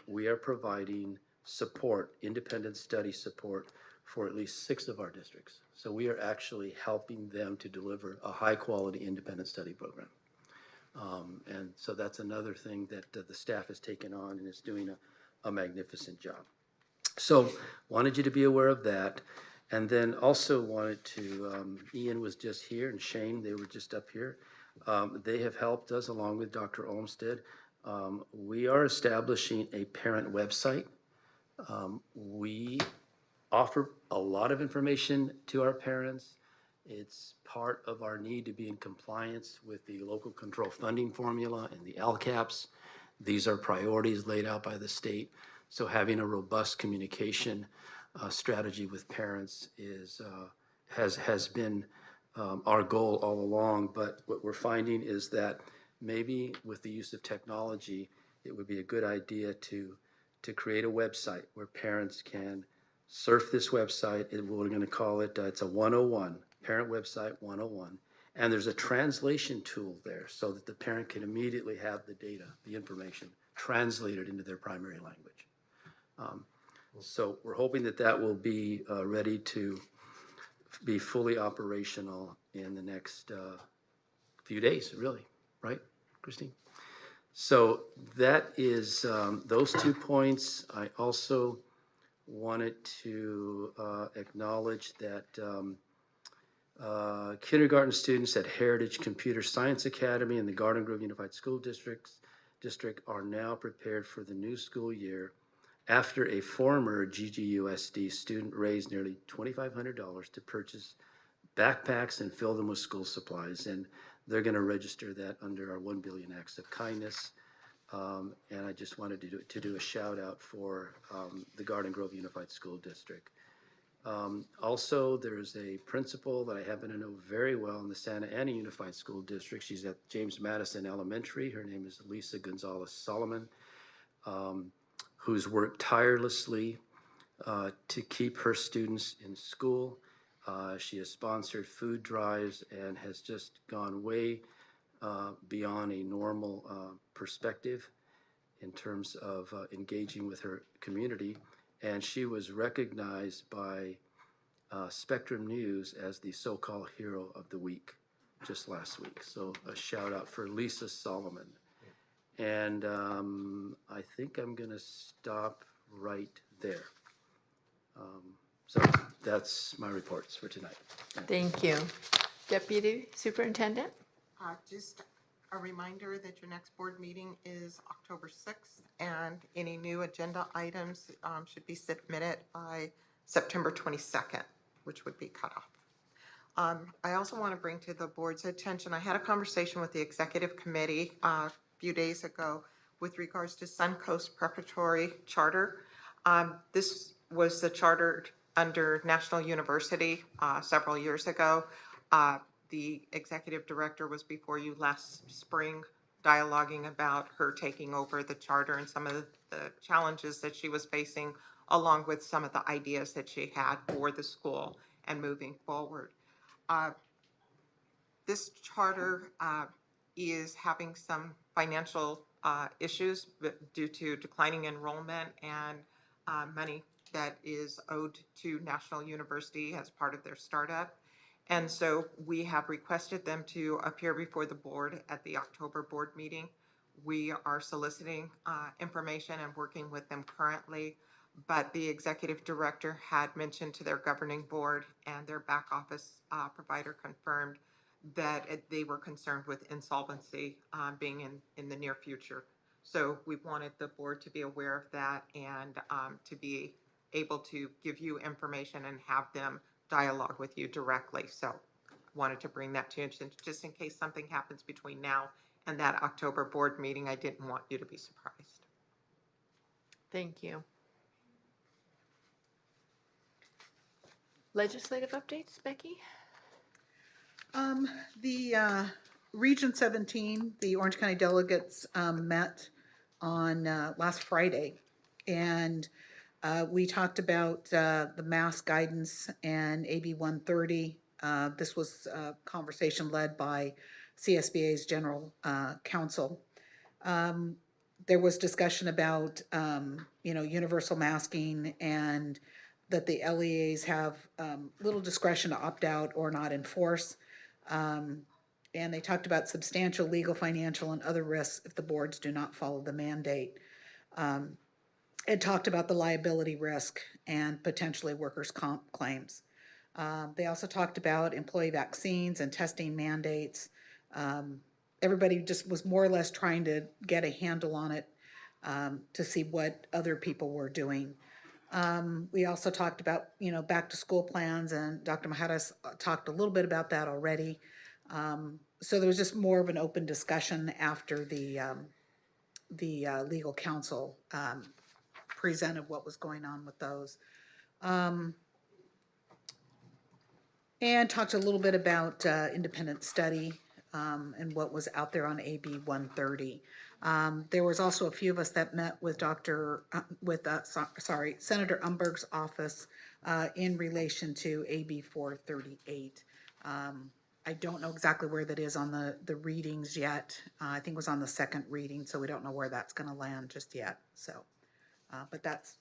we are providing support, independent study support for at least 6 of our districts. So we are actually helping them to deliver a high quality independent study program. And so that's another thing that the staff has taken on and is doing a magnificent job. So wanted you to be aware of that. And then also wanted to, Ian was just here and Shane, they were just up here. They have helped us along with Dr. Olmsted. We are establishing a parent website. We offer a lot of information to our parents. It's part of our need to be in compliance with the local control funding formula and the LCAPs. These are priorities laid out by the state. So having a robust communication strategy with parents has been our goal all along. But what we're finding is that maybe with the use of technology, it would be a good idea to create a website where parents can surf this website. We're going to call it, it's a 101, Parent Website 101. And there's a translation tool there so that the parent can immediately have the data, the information, translated into their primary language. So we're hoping that that will be ready to be fully operational in the next few days, really, right, Christine? So that is those 2 points. I also wanted to acknowledge that kindergarten students at Heritage Computer Science Academy and the Garden Grove Unified School District are now prepared for the new school year after a former GGUSD student raised nearly $2,500 to purchase backpacks and fill them with school supplies. And they're going to register that under our 1 billion acts of kindness. And I just wanted to do a shout out for the Garden Grove Unified School District. Also, there's a principal that I happen to know very well in the Santa Ana Unified School District. She's at James Madison Elementary. Her name is Lisa Gonzalez Solomon, who's worked tirelessly to keep her students in school. She has sponsored food drives and has just gone way beyond a normal perspective in terms of engaging with her community. And she was recognized by Spectrum News as the so-called hero of the week just last week. So a shout out for Lisa Solomon. And I think I'm going to stop right there. So that's my reports for tonight. Thank you. Deputy Superintendent? Just a reminder that your next board meeting is October 6th, and any new agenda items should be submitted by September 22nd, which would be cut off. I also want to bring to the board's attention, I had a conversation with the executive committee a few days ago with regards to Suncoast Preparatory Charter. This was the charter under National University several years ago. The executive director was before you last spring dialoguing about her taking over the charter and some of the challenges that she was facing, along with some of the ideas that she had for the school and moving forward. This charter is having some financial issues due to declining enrollment and money that is owed to National University as part of their startup. And so we have requested them to appear before the board at the October board meeting. We are soliciting information and working with them currently, but the executive director had mentioned to their governing board and their back office provider confirmed that they were concerned with insolvency being in the near future. So we wanted the board to be aware of that and to be able to give you information and have them dialogue with you directly. So wanted to bring that to you just in case something happens between now and that October board meeting. I didn't want you to be surprised. Thank you. Legislative updates, Becky? The Region 17, the Orange County delegates met on last Friday, and we talked about the mask guidance and AB 130. This was a conversation led by CSBA's general counsel. There was discussion about, universal masking and that the LEAs have little discretion to opt out or not enforce. And they talked about substantial legal, financial, and other risks if the boards do not follow the mandate. It talked about the liability risk and potentially workers' comp claims. They also talked about employee vaccines and testing mandates. Everybody just was more or less trying to get a handle on it to see what other people were doing. We also talked about, back to school plans, and Dr. Mahadas talked a little bit about that already. So there was just more of an open discussion after the legal counsel presented what was going on with those. And talked a little bit about independent study and what was out there on AB 130. There was also a few of us that met with Senator Umberg's office in relation to AB 438. I don't know exactly where that is on the readings yet. I think it was on the second reading, so we don't know where that's going to land just yet. So, but that's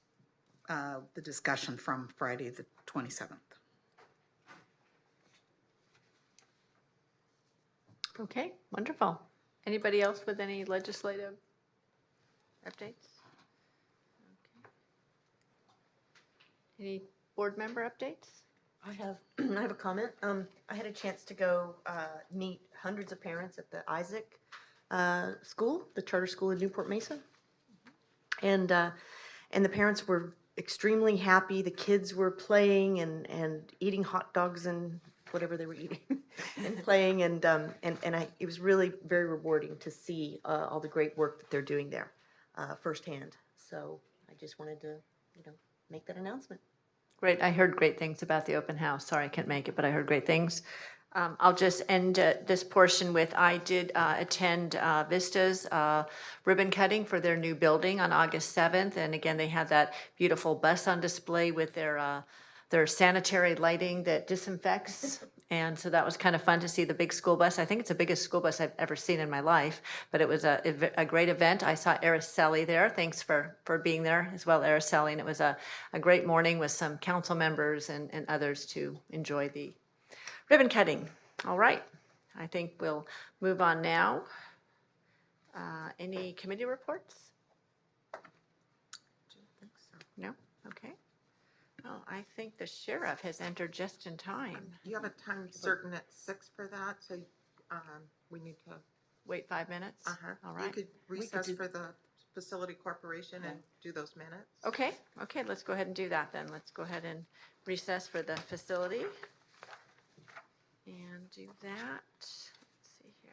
the discussion from Friday the 27th. Okay, wonderful. Anybody else with any legislative updates? Okay. Any board member updates? I have a comment. I had a chance to go meet hundreds of parents at the Isaac school, the charter school in Newport Mesa, and the parents were extremely happy. The kids were playing and eating hot dogs and whatever they were eating and playing, and it was really very rewarding to see all the great work that they're doing there firsthand. So I just wanted to make that announcement. Great, I heard great things about the open house. Sorry I couldn't make it, but I heard great things. I'll just end this portion with, I did attend Vista's ribbon cutting for their new building on August 7th. And again, they had that beautiful bus on display with their sanitary lighting that disinfects. And so that was kind of fun to see the big school bus. I think it's the biggest school bus I've ever seen in my life, but it was a great event. I saw Araceli there. Thanks for being there as well, Araceli. And it was a great morning with some council members and others to enjoy the ribbon cutting. All right, I think we'll move on now. Any committee reports? No? Okay. Well, I think the sheriff has entered just in time. You have a time certain at 6 for that, so we need to. Wait 5 minutes? Uh-huh. All right. You could recess for the facility corporation and do those minutes. Okay, let's go ahead and do that then. Let's go ahead and recess for the facility. And do that. Let's see here.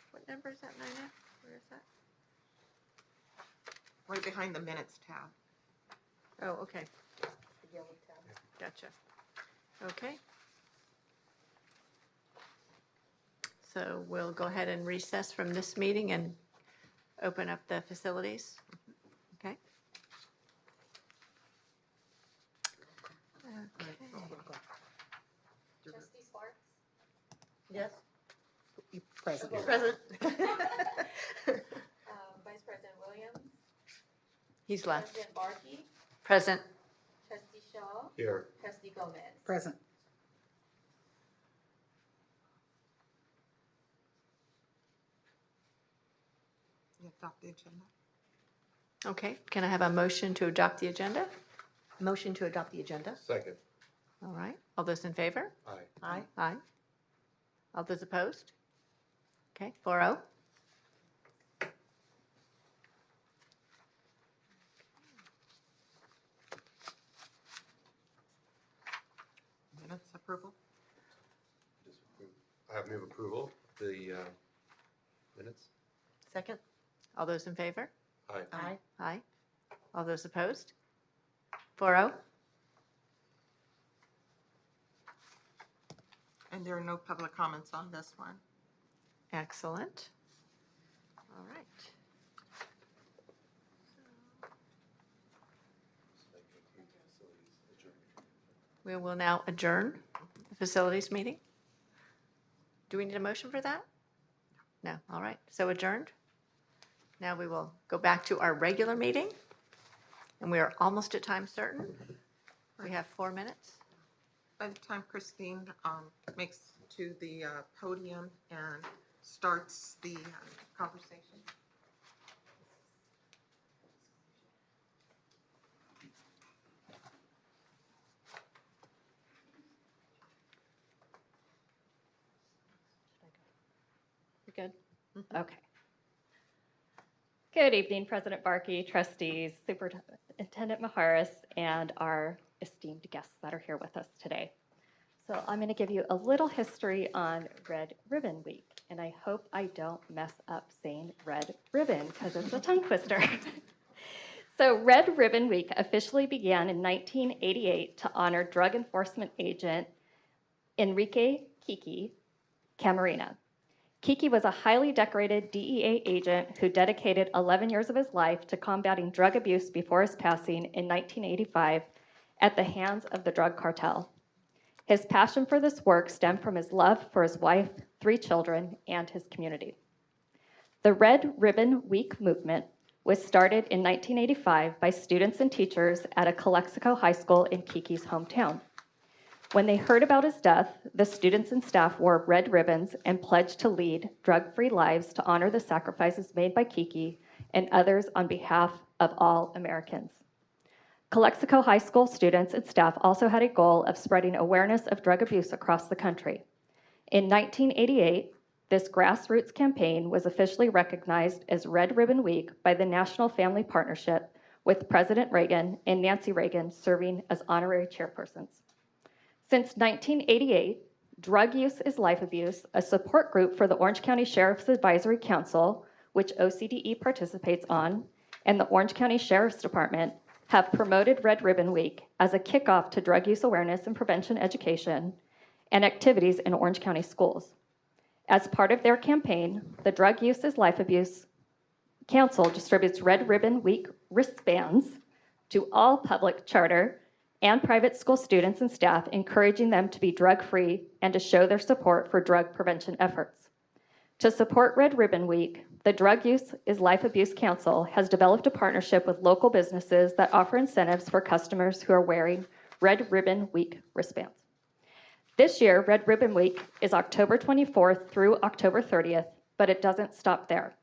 What number is that, Nina? Where is that? Right behind the minutes tab. Oh, okay. Gotcha. Okay. So we'll go ahead and recess from this meeting and open up the facilities. Okay. Okay. Trustee Sparks? Yes. Present. Present. Vice President Williams? He's left. President Barkey? Present. Trustee Shaw? Here. Trustee Gomez? Present. You adopt the agenda. Okay. Can I have a motion to adopt the agenda? Motion to adopt the agenda? Second. All right. All those in favor? Aye. Aye. Aye. All those opposed? Okay, 4-0. Minutes approval. I have move approval, the minutes. Second? All those in favor? Aye. Aye. Aye. All those opposed? 4-0. And there are no public comments on this one. Excellent. All right. We will now adjourn the facilities meeting. Do we need a motion for that? No. All right. So adjourned. Now we will go back to our regular meeting. And we are almost at time certain. We have 4 minutes. By the time Christine makes to the podium and starts the conversation. You good? Okay. Good evening, President Barkey, trustees, Superintendent Maharis, and our esteemed guests that are here with us today. So I'm going to give you a little history on Red Ribbon Week, and I hope I don't mess up saying red ribbon because it's a tongue twister. So Red Ribbon Week officially began in 1988 to honor drug enforcement agent Enrique Kiki Camarena. Kiki was a highly decorated DEA agent who dedicated 11 years of his life to combating drug abuse before his passing in 1985 at the hands of the drug cartel. His passion for this work stemmed from his love for his wife, 3 children, and his community. The Red Ribbon Week movement was started in 1985 by students and teachers at a Calexico High School in Kiki's hometown. When they heard about his death, the students and staff wore red ribbons and pledged to lead drug-free lives to honor the sacrifices made by Kiki and others on behalf of all Americans. Calexico High School students and staff also had a goal of spreading awareness of drug abuse across the country. In 1988, this grassroots campaign was officially recognized as Red Ribbon Week by the National Family Partnership, with President Reagan and Nancy Reagan serving as honorary chairpersons. Since 1988, Drug Use is Life Abuse, a support group for the Orange County Sheriff's Advisory Council, which OCDE participates on, and the Orange County Sheriff's Department have promoted Red Ribbon Week as a kickoff to drug use awareness and prevention education and activities in Orange County schools. As part of their campaign, the Drug Use is Life Abuse Council distributes Red Ribbon Week wristbands to all public, charter, and private school students and staff, encouraging them to be drug-free and to show their support for drug prevention efforts. To support Red Ribbon Week, the Drug Use is Life Abuse Council has developed a partnership with local businesses that offer incentives for customers who are wearing Red Ribbon Week wristbands. This year, Red Ribbon Week is October 24th through October 30th, but it doesn't stop there.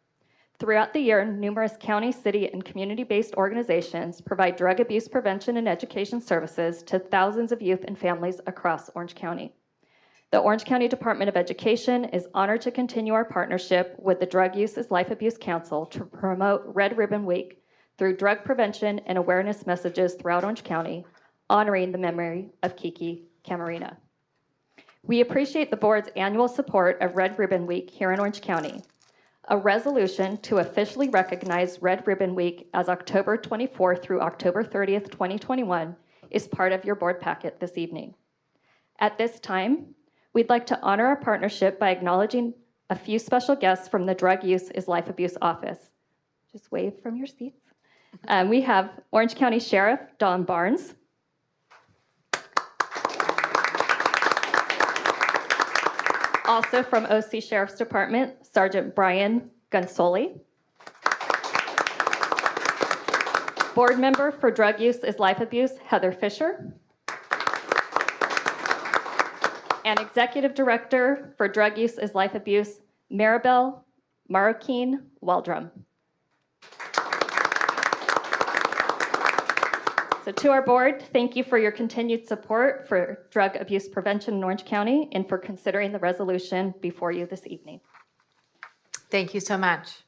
Throughout the year, numerous county, city, and community-based organizations provide drug abuse prevention and education services to thousands of youth and families across Orange County. The Orange County Department of Education is honored to continue our partnership with the Drug Use is Life Abuse Council to promote Red Ribbon Week through drug prevention and awareness messages throughout Orange County, honoring the memory of Kiki Camarena. We appreciate the board's annual support of Red Ribbon Week here in Orange County. A resolution to officially recognize Red Ribbon Week as October 24th through October 30th, 2021 is part of your board packet this evening. At this time, we'd like to honor our partnership by acknowledging a few special guests from the Drug Use is Life Abuse Office. Just wave from your seats. We have Orange County Sheriff Don Barnes. Also from OC Sheriff's Department, Sergeant Brian Gunsoli. Board member for Drug Use is Life Abuse, Heather Fisher. And Executive Director for Drug Use is Life Abuse, Maribel Marroquin Waldrum. So to our board, thank you for your continued support for drug abuse prevention in Orange County and for considering the resolution before you this evening. Thank you so much.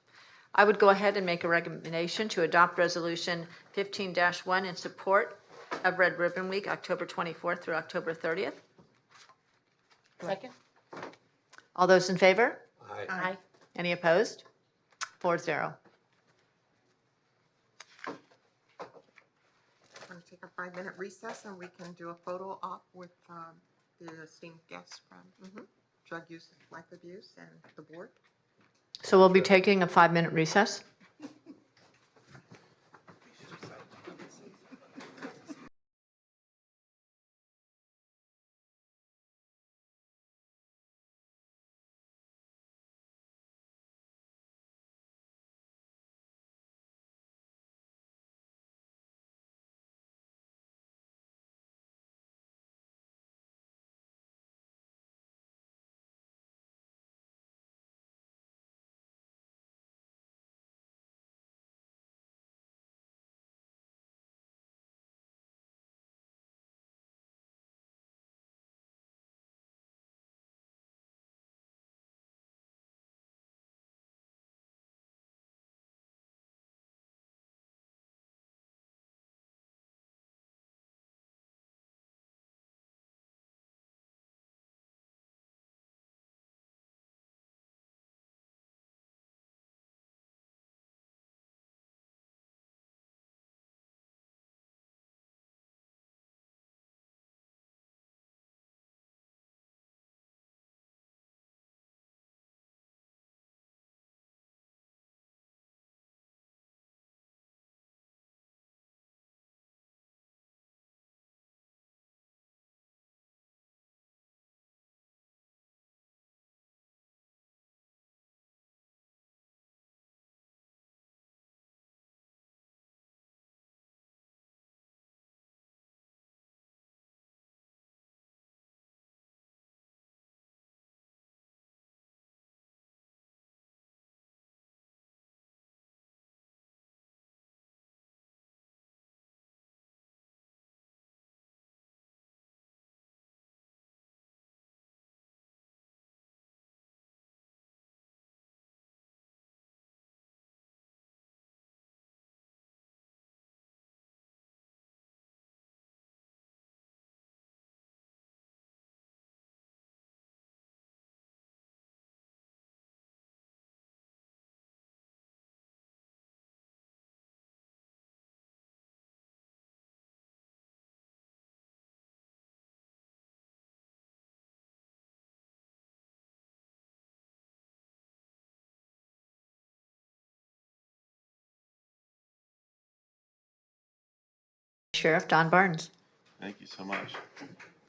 I would go ahead and make a recommendation to adopt Resolution 15-1 in support of Red Ribbon Week, October 24th through October 30th. Second. All those in favor? Aye. Aye. Any opposed? 4-0. We're going to take a 5-minute recess and we can do a photo op with the esteemed guests from Drug Use Life Abuse and the board. So we'll be taking a 5-minute recess. Sheriff Don Barnes. Thank you so much.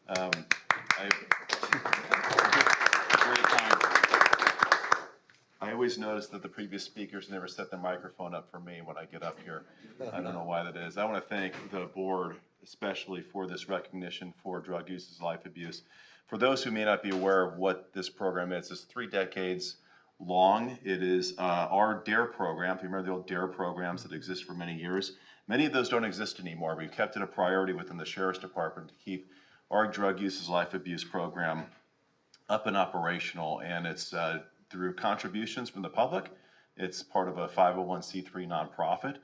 Very kind. I always notice that the previous speakers never set the microphone up for me when I get up here. I don't know why that is. I want to thank the board, especially for this recognition for drug use as life abuse. For those who may not be aware of what this program is, it's 3 decades long. It is our DARE program. If you remember the old DARE programs that exist for many years, many of those don't exist anymore. We've kept it a priority within the Sheriff's Department to keep our drug use as life abuse program up and operational, and it's through contributions from the public. It's part of a 501c3 nonprofit.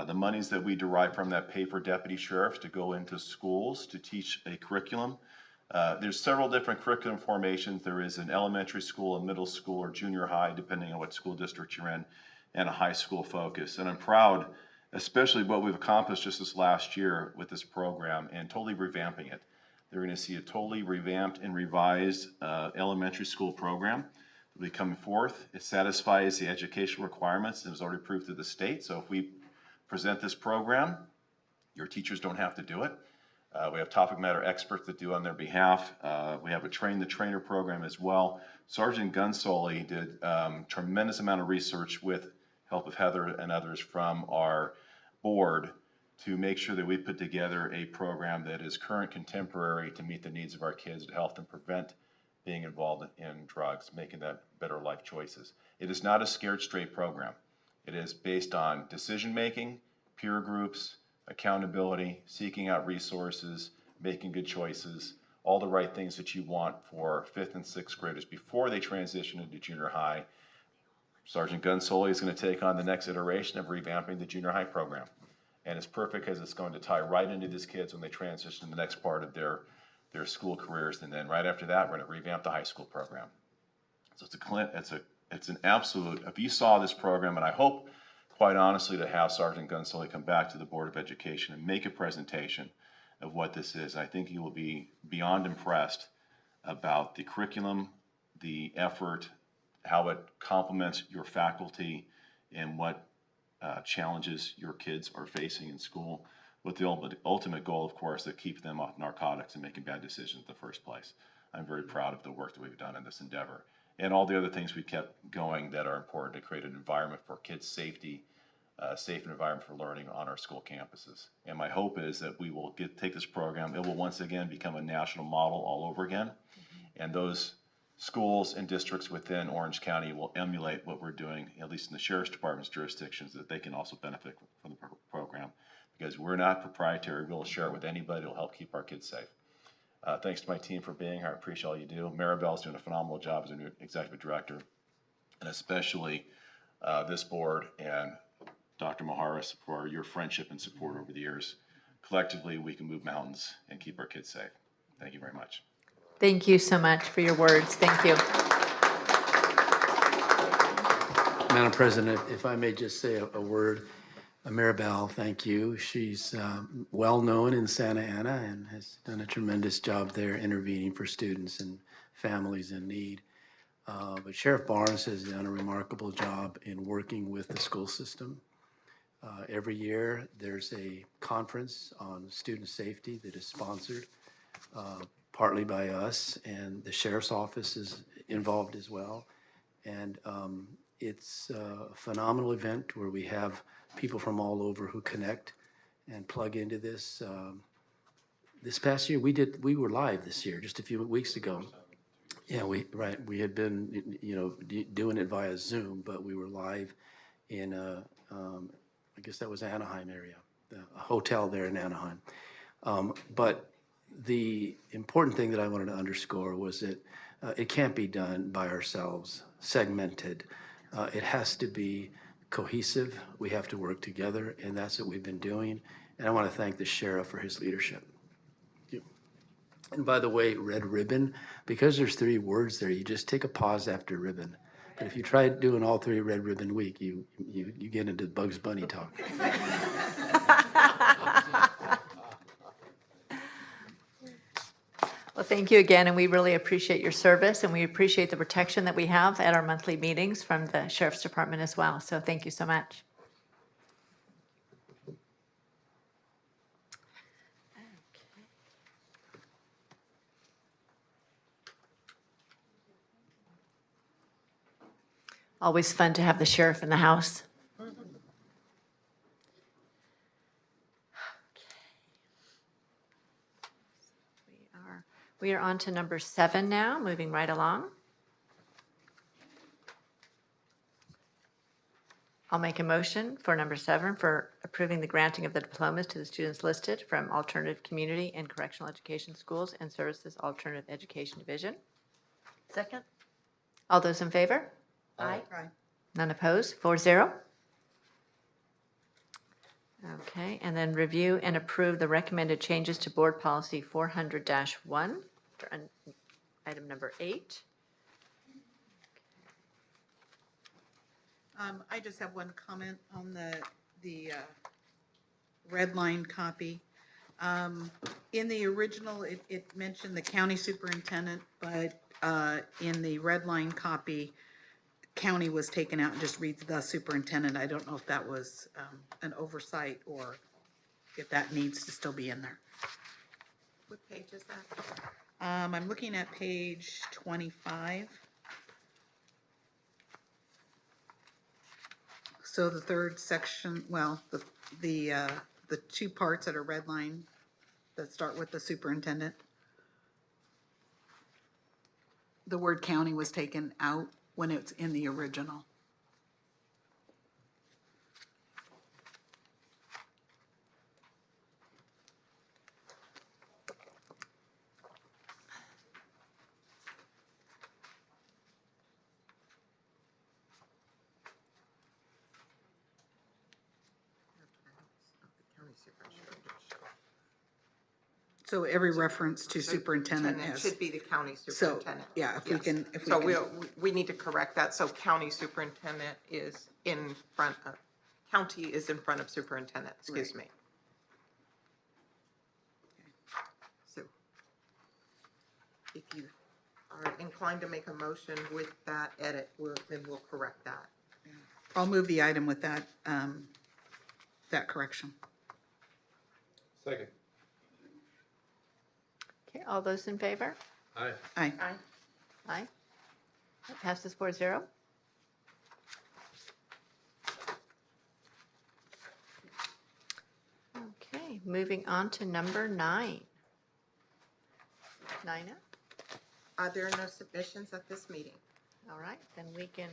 The monies that we derive from that pay for deputy sheriffs to go into schools to teach a curriculum. There's several different curriculum formations. There is an elementary school, a middle school, or junior high, depending on what school district you're in, and a high school focus. And I'm proud, especially what we've accomplished just this last year with this program and totally revamping it. They're going to see a totally revamped and revised elementary school program will be coming forth. It satisfies the educational requirements and is already approved through the state. So if we present this program, your teachers don't have to do it. We have topic matter experts that do on their behalf. We have a train the trainer program as well. Sergeant Gunsoli did tremendous amount of research with help of Heather and others from our board to make sure that we put together a program that is current, contemporary, to meet the needs of our kids, to help them prevent being involved in drugs, making that better life choices. It is not a scared straight program. It is based on decision-making, peer groups, accountability, seeking out resources, making good choices, all the right things that you want for 5th and 6th graders before they transition into junior high. Sergeant Gunsoli is going to take on the next iteration of revamping the junior high program. And it's perfect because it's going to tie right into these kids when they transition to the next part of their school careers. And then right after that, we're going to revamp the high school program. So it's an absolute, if you saw this program, and I hope, quite honestly, to have Sergeant Gunsoli come back to the Board of Education and make a presentation of what this is. I think you will be beyond impressed about the curriculum, the effort, how it complements your faculty, and what challenges your kids are facing in school, with the ultimate goal, of course, to keep them off narcotics and making bad decisions in the first place. I'm very proud of the work that we've done in this endeavor and all the other things we kept going that are important to create an environment for kids' safety, safe environment for learning on our school campuses. And my hope is that we will take this program, it will once again become a national model all over again, and those schools and districts within Orange County will emulate what we're doing, at least in the Sheriff's Department's jurisdictions, that they can also benefit from the program. Because we're not proprietary, we'll share it with anybody. It'll help keep our kids safe. Thanks to my team for being here. I appreciate all you do. Maribel's doing a phenomenal job as a new executive director, and especially this board and Dr. Maharis for your friendship and support over the years. Collectively, we can move mountains and keep our kids safe. Thank you very much. Thank you so much for your words. Thank you. Madam President, if I may just say a word. Maribel, thank you. She's well-known in Santa Ana and has done a tremendous job there intervening for students and families in need. But Sheriff Barnes has done a remarkable job in working with the school system. Every year, there's a conference on student safety that is sponsored partly by us, and the Sheriff's Office is involved as well. And it's a phenomenal event where we have people from all over who connect and plug into this. This past year, we were live this year, just a few weeks ago. Yeah, we had been, doing it via Zoom, but we were live in I guess that was Anaheim area, a hotel there in Anaheim. But the important thing that I wanted to underscore was that it can't be done by ourselves, segmented. It has to be cohesive. We have to work together, and that's what we've been doing. And I want to thank the sheriff for his leadership. And by the way, red ribbon, because there's 3 words there, you just take a pause after ribbon. But if you try doing all 3 Red Ribbon Week, you get into Bugs Bunny talk. Well, thank you again, and we really appreciate your service, and we appreciate the protection that we have at our monthly meetings from the Sheriff's Department as well. So thank you so much. Always fun to have the sheriff in the house. We are on to number 7 now, moving right along. I'll make a motion for number 7 for approving the granting of the diplomas to the students listed from Alternative Community and Correctional Education Schools and Services Alternative Education Division. Second? All those in favor? Aye. None opposed? 4-0. Okay, and then review and approve the recommended changes to Board Policy 400-1, item number 8. I just have one comment on the red line copy. In the original, it mentioned the county superintendent, but in the red line copy, county was taken out and just reads the superintendent. I don't know if that was an oversight or if that needs to still be in there. What page is that? I'm looking at page 25. So the third section, well, the two parts that are red line that start with the superintendent. The word county was taken out when it's in the original. So every reference to superintendent has. Should be the county So, superintendent. yeah, if we Yes. can, if we So can. we need to correct that, so county superintendent is in front of, county is in front of superintendent, excuse me. So, if you are inclined to make a motion with that edit, then we'll correct that. I'll move the item with that, that correction. Second. Okay, all those in favor? Aye. Aye. Aye. Aye. That passes 4-0. Okay, moving on to number 9. Nina? There are no submissions at this meeting. All right, then we can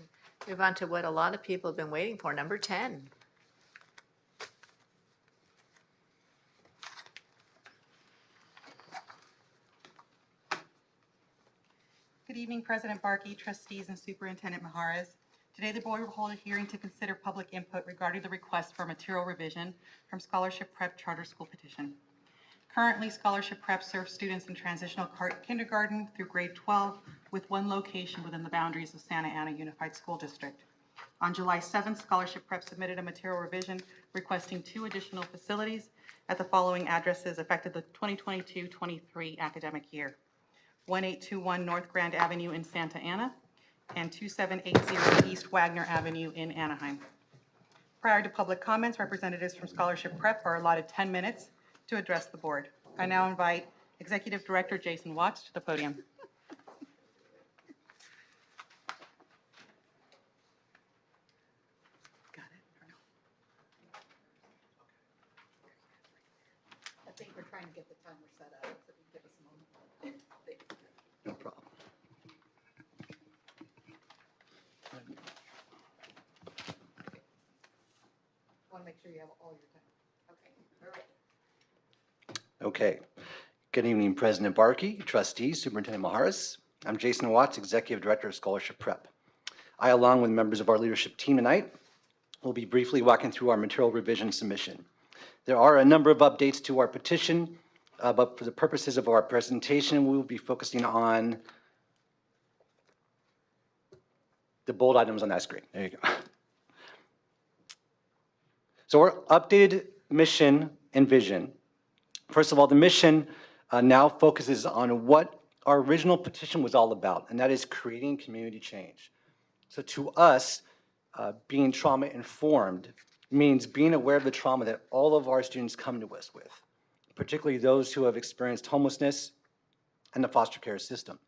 move on to what a lot of people have been waiting for, number 10. Good evening, President Barkey, trustees, and Superintendent Maharas. Today, the board will hold a hearing to consider public input regarding the request for material revision from Scholarship Prep Charter School petition. Currently, Scholarship Prep serves students in transitional kindergarten through grade 12 with one location within the boundaries of Santa Ana Unified School District. On July 7th, Scholarship Prep submitted a material revision requesting 2 additional facilities at the following addresses effective the 2022-23 academic year: 1821 North Grand Avenue in Santa Ana and 2780 East Wagner Avenue in Anaheim. Prior to public comments, representatives from Scholarship Prep are allotted 10 minutes to address the board. I now invite Executive Director Jason Watts to the podium. Got it. I think we're trying to get the timer set up, so you give us a moment. No problem. Want to make sure you have all your time. Okay, all right. Okay. Good evening, President Barkey, trustees, Superintendent Maharas. I'm Jason Watts, Executive Director of Scholarship Prep. I, along with members of our leadership team tonight, will be briefly walking through our material revision submission. There are a number of updates to our petition, but for the purposes of our presentation, we will be focusing on the bold items on that screen. There you go. So our updated mission and vision. First of all, the mission now focuses on what our original petition was all about, and that is creating community change. So to us, being trauma-informed means being aware of the trauma that all of our students come to us with, particularly those who have experienced homelessness and the foster care system.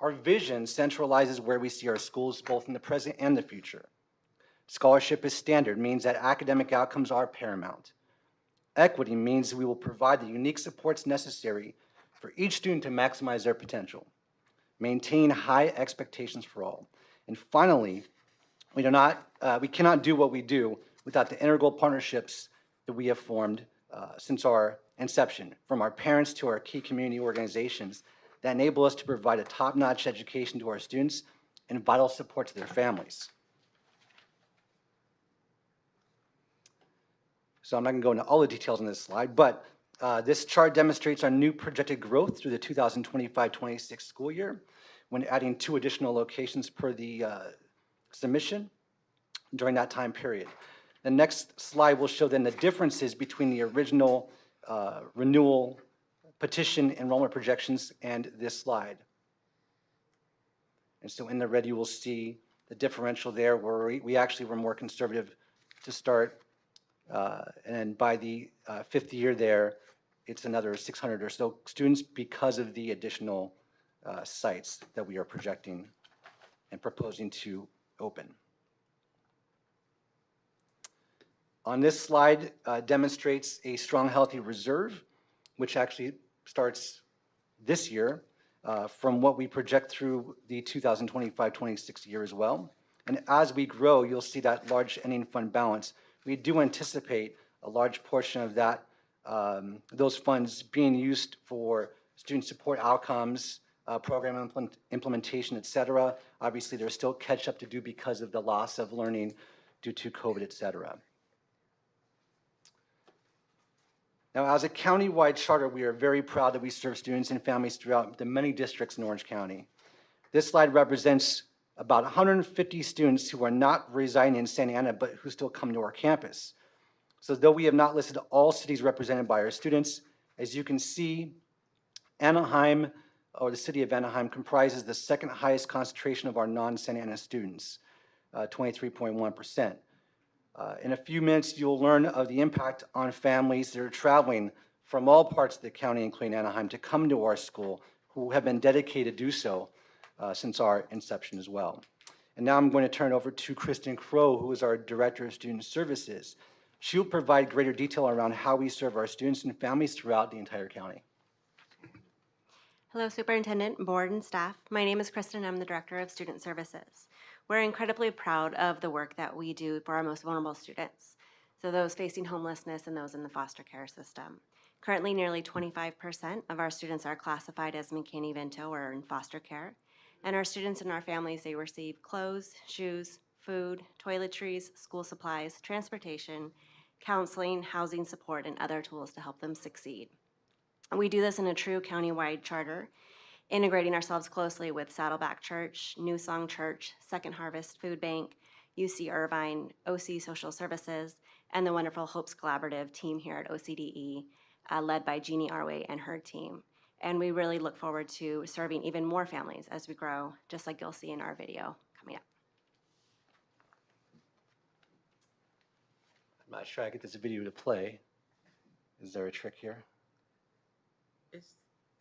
Our vision centralizes where we see our schools both in the present and the future. Scholarship is standard, means that academic outcomes are paramount. Equity means we will provide the unique supports necessary for each student to maximize their potential. Maintain high expectations for all. And finally, we cannot do what we do without the integral partnerships that we have formed since our inception, from our parents to our key community organizations that enable us to provide a top-notch education to our students and vital support to their families. So I'm not going to go into all the details on this slide, but this chart demonstrates our new projected growth through the 2025-26 school year when adding 2 additional locations per the submission during that time period. The next slide will show then the differences between the original renewal petition enrollment projections and this slide. And so in the red, you will see the differential there where we actually were more conservative to start. And by the 5th year there, it's another 600 or so students because of the additional sites that we are projecting and proposing to open. On this slide demonstrates a strong, healthy reserve, which actually starts this year from what we project through the 2025-26 year as well. And as we grow, you'll see that large ending fund balance. We do anticipate a large portion of that, those funds being used for student support outcomes, program implementation, et cetera. Obviously, there's still catch up to do because of the loss of learning due to COVID, et cetera. Now, as a county-wide charter, we are very proud that we serve students and families throughout the many districts in Orange County. This slide represents about 150 students who are not residing in Santa Ana, but who still come to our campus. So though we have not listed all cities represented by our students, as you can see, Anaheim, or the city of Anaheim, comprises the 2nd highest concentration of our non-Santa Ana students, 23.1%. In a few minutes, you'll learn of the impact on families that are traveling from all parts of the county, including Anaheim, to come to our school, who have been dedicated to do so since our inception as well. And now I'm going to turn it over to Kristen Crow, who is our Director of Student Services. She will provide greater detail around how we serve our students and families throughout the entire county. Hello, Superintendent, Board, and staff. My name is Kristen. I'm the Director of Student Services. We're incredibly proud of the work that we do for our most vulnerable students, so those facing homelessness and those in the foster care system. Currently, nearly 25% of our students are classified as McKinney-Vento or in foster care, and our students and our families, they receive clothes, shoes, food, toiletries, school supplies, transportation, counseling, housing support, and other tools to help them succeed. We do this in a true county-wide charter, integrating ourselves closely with Saddleback Church, New Song Church, Second Harvest Food Bank, UC Irvine, OC Social Services, and the wonderful Hopes Collaborative team here at OCDE, led by Jeannie Arway and her team. And we really look forward to serving even more families as we grow, just like you'll see in our video coming up. I'm not sure I get this video to play. Is there a trick here? Is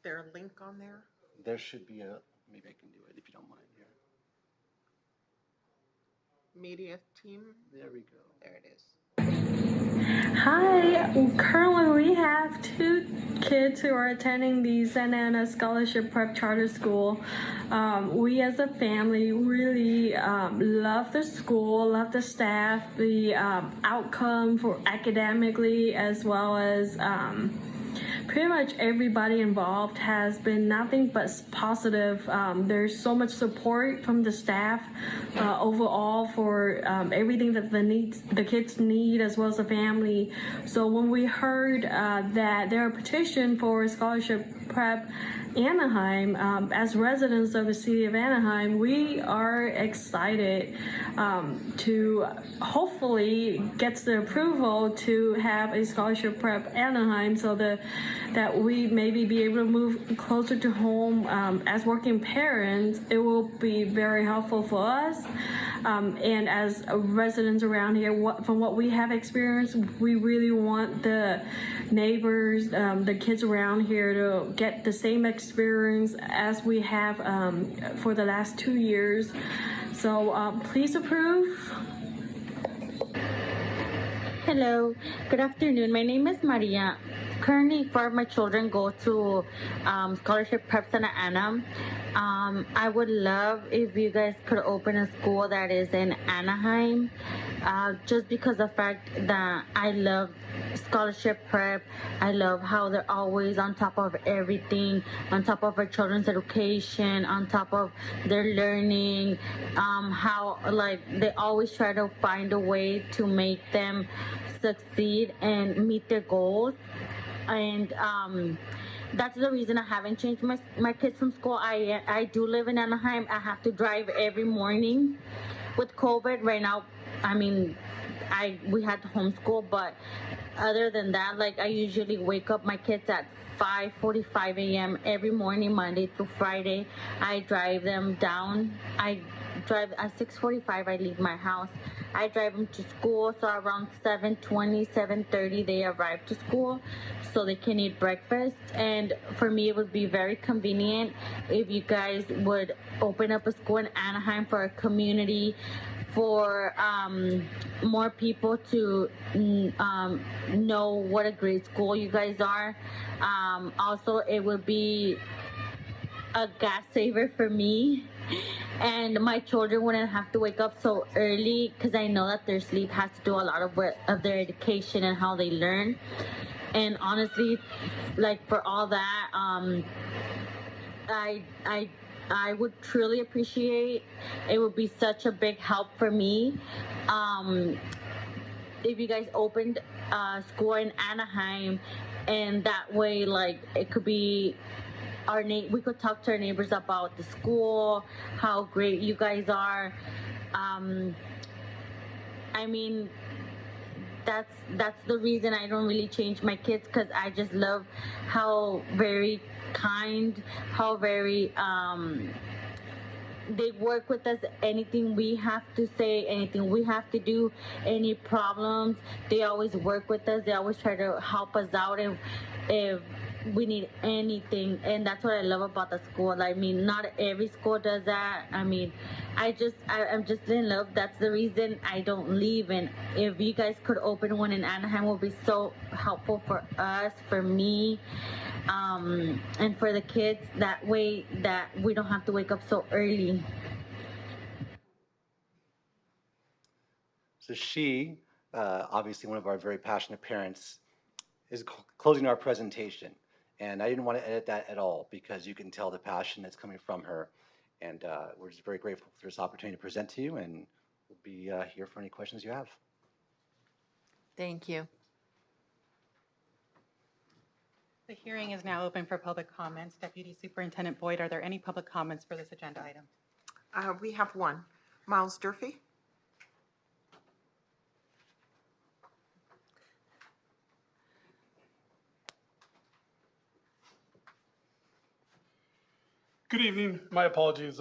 there a link on there? There should be a, maybe I can do it if you don't mind here. Media team? There we go. There it is. Hi, currently we have 2 kids who are attending the Santa Ana Scholarship Prep Charter School. We as a family really love the school, love the staff, the outcome for academically, as well as pretty much everybody involved has been nothing but positive. There's so much support from the staff overall for everything that the kids need, as well as the family. So when we heard that there are petition for Scholarship Prep Anaheim, as residents of the city of Anaheim, we are excited to hopefully get the approval to have a Scholarship Prep Anaheim, so that we maybe be able to move closer to home. As working parents, it will be very helpful for us. And as residents around here, from what we have experienced, we really want the neighbors, the kids around here get the same experience as we have for the last 2 years. So please approve. Hello, good afternoon. My name is Maria. Currently, 4 of my children go to Scholarship Prep Santa Ana. I would love if you guys could open a school that is in Anaheim, just because of the fact that I love Scholarship Prep. I love how they're always on top of everything, on top of our children's education, on top of their learning, how like they always try to find a way to make them succeed and meet their goals. And that's the reason I haven't changed my kids from school. I do live in Anaheim. I have to drive every morning. With COVID right now, I mean, we had to homeschool, but other than that, like I usually wake up my kids at 5:45 a.m. every morning, Monday through Friday. I drive them down. I drive at 6:45. I leave my house. I drive them to school, so around 7:20, 7:30 they arrive to school, so they can eat breakfast. And for me, it would be very convenient if you guys would open up a school in Anaheim for a community, for more people to know what a great school you guys are. Also, it would be a gas saver for me, and my children wouldn't have to wake up so early, because I know that their sleep has to do a lot of their education and how they learn. And honestly, like for all that, I would truly appreciate, it would be such a big help for me if you guys opened a school in Anaheim, and that way, like, it could be we could talk to our neighbors about the school, how great you guys are. I mean, that's the reason I don't really change my kids, because I just love how very kind, how very they work with us. Anything we have to say, anything we have to do, any problems, they always work with us. They always try to help us out if we need anything. And that's what I love about the school. I mean, not every school does that. I mean, I'm just in love. That's the reason I don't leave. And if you guys could open one in Anaheim, it would be so helpful for us, for me, and for the kids. That way that we don't have to wake up so early. So she, obviously one of our very passionate parents, is closing our presentation. And I didn't want to edit that at all, because you can tell the passion that's coming from her. And we're just very grateful for this opportunity to present to you, and we'll be here for any questions you have. Thank you. The hearing is now open for public comments. Deputy Superintendent Boyd, are there any public comments for this agenda item? We have one. Miles Durfee? Good evening. My apologies.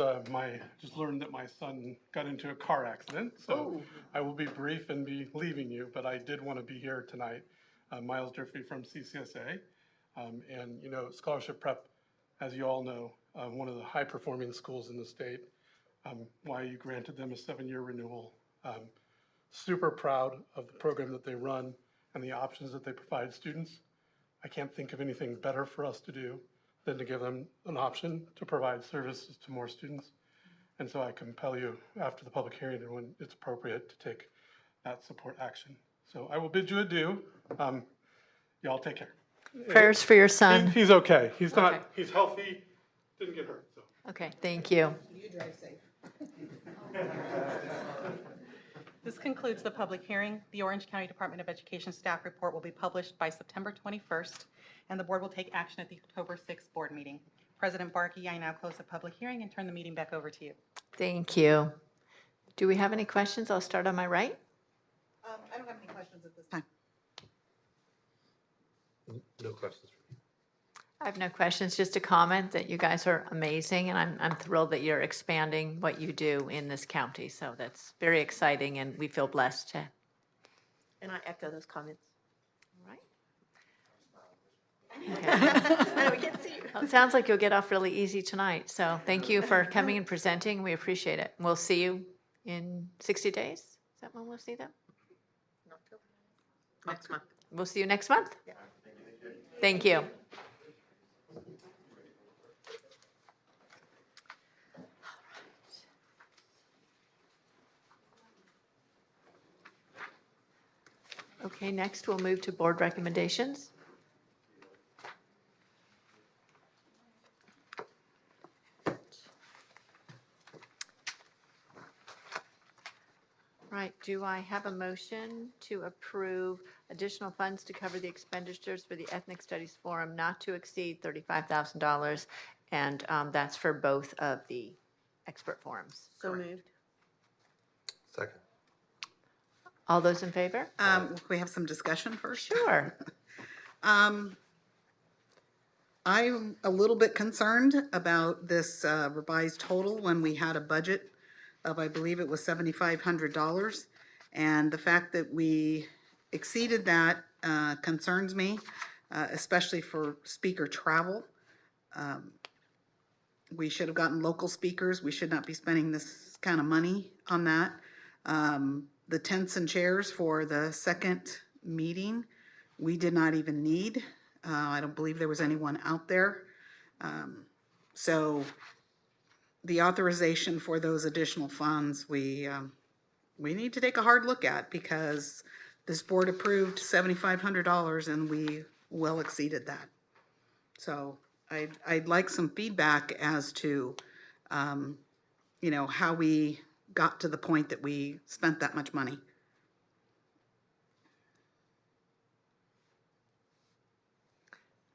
Just learned that my son got into a car accident, so I will be brief and be leaving you, but I did want to be here tonight. Miles Durfee from CCSA. And, you know, Scholarship Prep, as you all know, one of the high-performing schools in the state. Why you granted them a 7-year renewal. Super proud of the program that they run and the options that they provide students. I can't think of anything better for us to do than to give them an option to provide services to more students. And so I compel you after the public hearing and when it's appropriate to take that support action. So I will bid you adieu. Y'all take care. Prayers for your son. He's okay. He's not, Okay. he's healthy, didn't get hurt. So. Okay, thank you. You drive safe. This concludes the public hearing. The Orange County Department of Education staff report will be published by September 21st, and the board will take action at the October 6th board meeting. President Barkey, I now close the public hearing and turn the meeting back over to you. Thank you. Do we have any questions? I'll start on my right. I don't have any questions at this time. No questions. I have no questions, just a comment that you guys are amazing, and I'm thrilled that you're expanding what you do in this county. So that's very exciting, and we feel blessed to. And I echo those comments. All right. I know we can't see you. Well, it sounds like you'll get off really easy tonight. So thank you for coming and presenting. We appreciate it. We'll see you in 60 days. Is that when we'll see them? Next month. We'll see you next month. Thank you. Okay, next we'll move to board recommendations. Right, do I have a motion to approve additional funds to cover the expenditures for the Ethnic Studies Forum not to exceed $35,000? And that's for both of the expert forums. So moved. Second. All those in favor? We have some discussion first. Sure. I'm a little bit concerned about this revised total when we had a budget of, I believe it was $7,500. And the fact that we exceeded that concerns me, especially for speaker travel. We should have gotten local speakers. We should not be spending this kind of money on that. The tents and chairs for the second meeting, we did not even need. I don't believe there was anyone out there. So the authorization for those additional funds, we need to take a hard look at, because this board approved $7,500 and we well exceeded that. So I'd like some feedback as to, you know, how we got to the point that we spent that much money.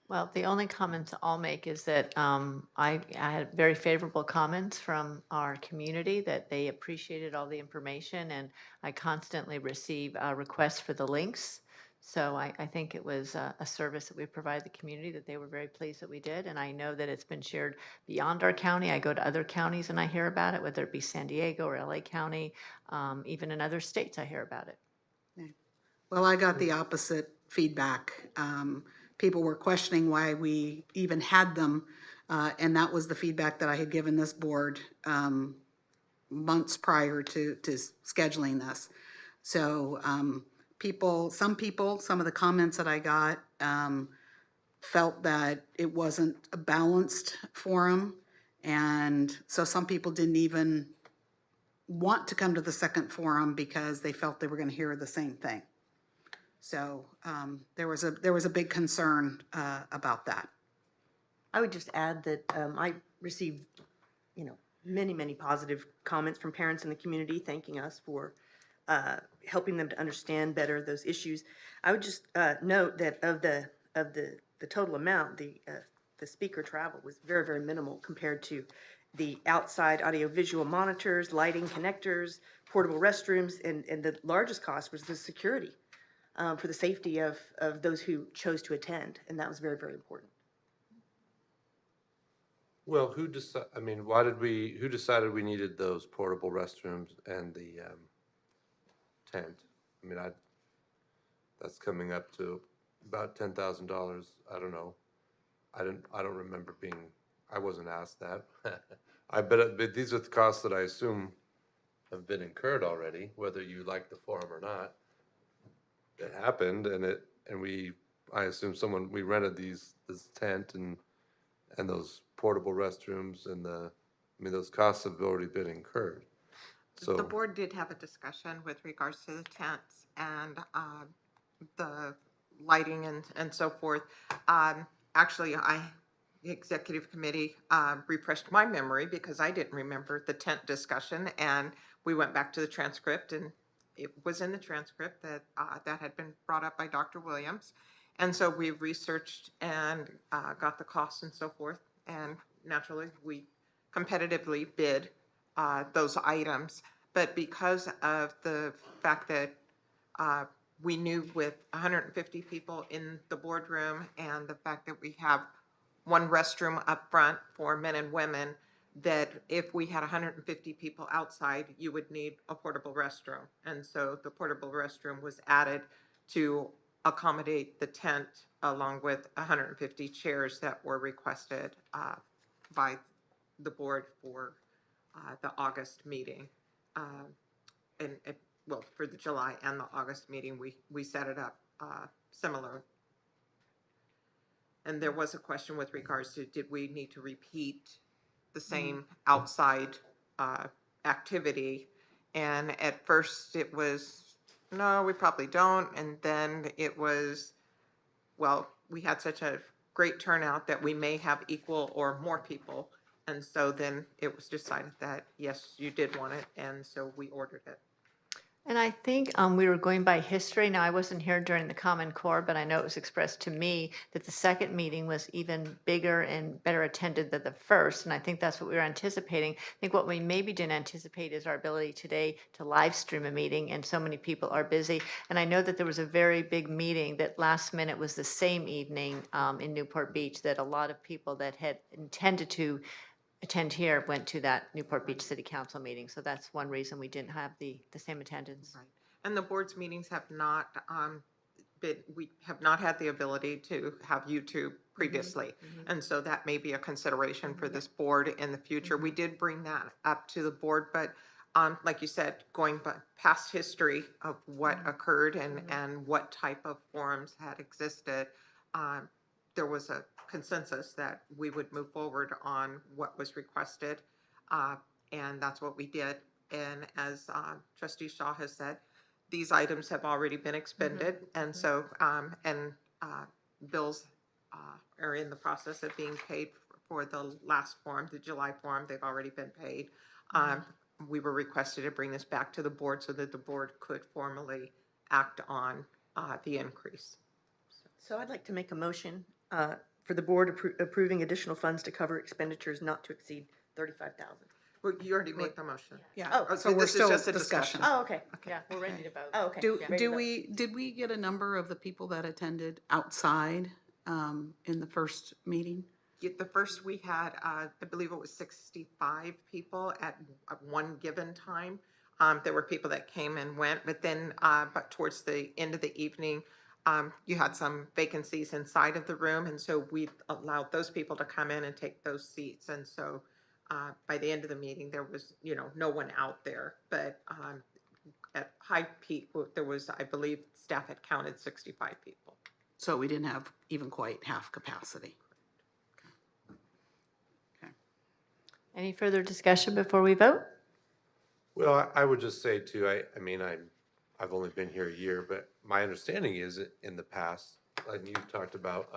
Well, the only comments I'll make is that I had very favorable comments from our community that they appreciated all the information, and I constantly receive requests for the links. So I think it was a service that we provided the community that they were very pleased that we did, and I know that it's been shared beyond our county. I go to other counties and I hear about it, whether it be San Diego or LA County, even in other states I hear about it. Well, I got the opposite feedback. People were questioning why we even had them, and that was the feedback that I had given this board months prior to scheduling this. So some of the comments that I got felt that it wasn't a balanced forum, and so some people didn't even want to come to the second forum because they felt they were going to hear the same thing. So there was a big concern about that. I would just add that I received, many positive comments from parents in the community thanking us for helping them to understand better those issues. I would just note that of the total amount, the speaker travel was very, very minimal compared to the outside audiovisual monitors, lighting connectors, portable restrooms, and the largest cost was the security. For the safety of those who chose to attend, and that was very, very important. Well, who decided we needed those portable restrooms and the tent? I mean, that's coming up to about $10,000. I don't know. I don't remember I wasn't asked that. But these are the costs that I assume have been incurred already, whether you like the forum or not. It happened, and I assume we rented this tent and those portable restrooms, and those costs have already been incurred. So The board did have a discussion with regards to the tents and the lighting and so forth. Actually, the executive committee refreshed my memory because I didn't remember the tent discussion, and we went back to the transcript, and it was in the transcript that that had been brought up by Dr. Williams. And so we researched and got the costs and so forth. And naturally, we competitively bid those items. But because of the fact that we knew with 150 people in the boardroom and the fact that we have one restroom up front for men and women, that if we had 150 people outside, you would need a portable restroom. And so the portable restroom was added to accommodate the tent along with 150 chairs that were requested by the board for the August meeting. Well, for the July and the August meeting, we set it up similar. And there was a question with regards to, did we need to repeat the same outside activity? And at first it was, no, we probably don't. And then it was, well, we had such a great turnout that we may have equal or more people. And so then it was decided that, yes, you did want it. And so we ordered it. And I think we were going by history. Now, I wasn't here during the Common Core, but I know it was expressed to me that the second meeting was even bigger and better attended than the first. And I think that's what we were anticipating. I think what we maybe didn't anticipate is our ability today to live stream a meeting, and so many people are busy. And I know that there was a very big meeting that last minute was the same evening in Newport Beach, that a lot of people that had intended to attend here went to that Newport Beach City Council meeting. So that's one reason we didn't have the same attendance. Right. And the board's meetings have not we have not had the ability to have YouTube previously. And so that may be a consideration for this board in the future. We did bring that up to the board, but like you said, going past history of what occurred and what type of forums had existed, there was a consensus that we would move forward on what was requested, and that's what we did. And as Trustee Shaw has said, these items have already been expended, and so bills are in the process of being paid for the last forum, the July forum. They've already been paid. We were requested to bring this back to the board so that the board could formally act on the increase. So I'd like to make a motion for the board approving additional funds to cover expenditures not to exceed $35,000. Well, you already made the motion. Yeah. Oh, So we're this is still just a discussion. Oh, okay. Yeah, we're ready to vote. Oh, okay. Did we get a number of the people that attended outside in the first meeting? The first we had, I believe it was 65 people at one given time. There were people that came and went, but then, but towards the end of the evening, you had some vacancies inside of the room, and so we allowed those people to come in and take those seats. And so by the end of the meeting, there was, no one out there. But at high peak, there was, I believe, staff had counted 65 people. So we didn't have even quite half capacity. Okay. Any further discussion before we vote? Well, I would just say too, I mean, I've only been here a year, but my understanding is in the past, like you talked about,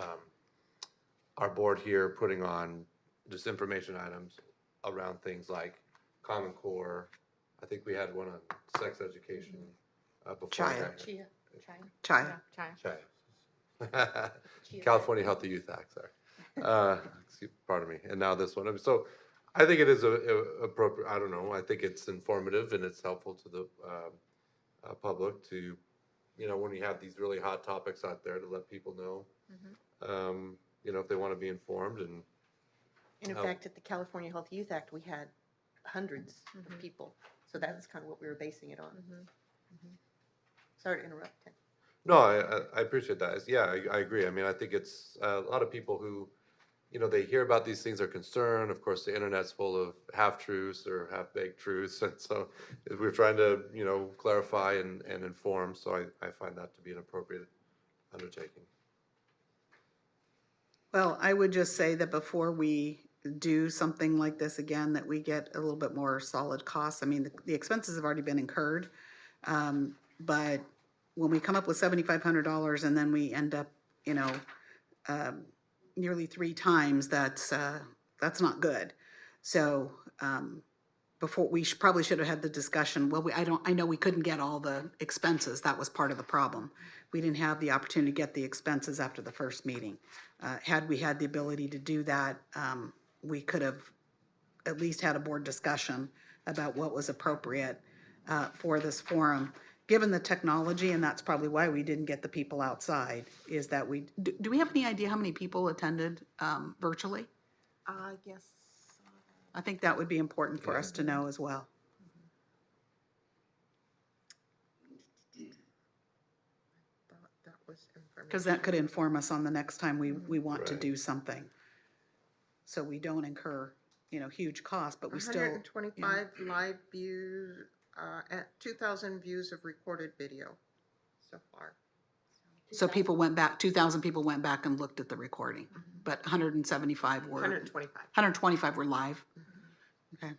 our board here putting on just information items around things like Common Core. I think we had one on sex education before. Chia. California Healthy Youth Act, sorry. Pardon me. And now this one. So I think it is appropriate. I don't know. I think it's informative and it's helpful to the public to, when you have these really hot topics out there, to let people know, if they want to be informed. And in fact, at the California Healthy Youth Act, we had hundreds of people. So that's kind of what we were basing it on. Sorry to interrupt, Tim. No, I appreciate that. Yeah, I agree. I mean, I think it's a lot of people who, they hear about these things, are concerned. Of course, the internet's full of half-truths or half-baked truths. And so we're trying to, clarify and inform. So I find that to be an appropriate undertaking. Well, I would just say that before we do something like this again, that we get a little bit more solid costs. I mean, the expenses have already been incurred, but when we come up with $7,500 and then we end up, nearly 3 times, that's not good. So before we probably should have had the discussion. Well, I know we couldn't get all the expenses. That was part of the problem. We didn't have the opportunity to get the expenses after the first meeting. Had we had the ability to do that, we could have at least had a board discussion about what was appropriate for this forum. Given the technology, and that's probably why we didn't get the people outside, is that do we have any idea how many people attended virtually? Yes. I think that would be important for us to know as well. That was this information. Because that could inform us on the next time we want to do something. So we don't incur, huge costs, but we still. 125 live views, at 2,000 views of recorded video so far. So 2,000 people went back and looked at the recording, but 175 were. 125. 125 were live. Okay.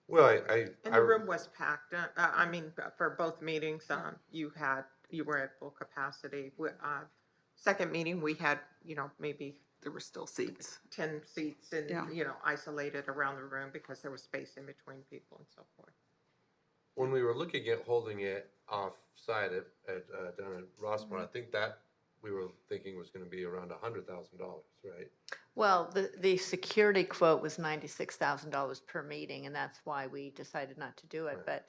Well, And the room was packed. For both meetings, you were at full capacity. Second meeting, we had, maybe there were still seats. 10 seats and, isolated around the room because there was space in between people and so forth. when we were looking at holding it off-site down at Rossmore, I think that we were thinking was going to be around $100,000, right? Well, the security quote was $96,000 per meeting, and that's why we decided not to do it. But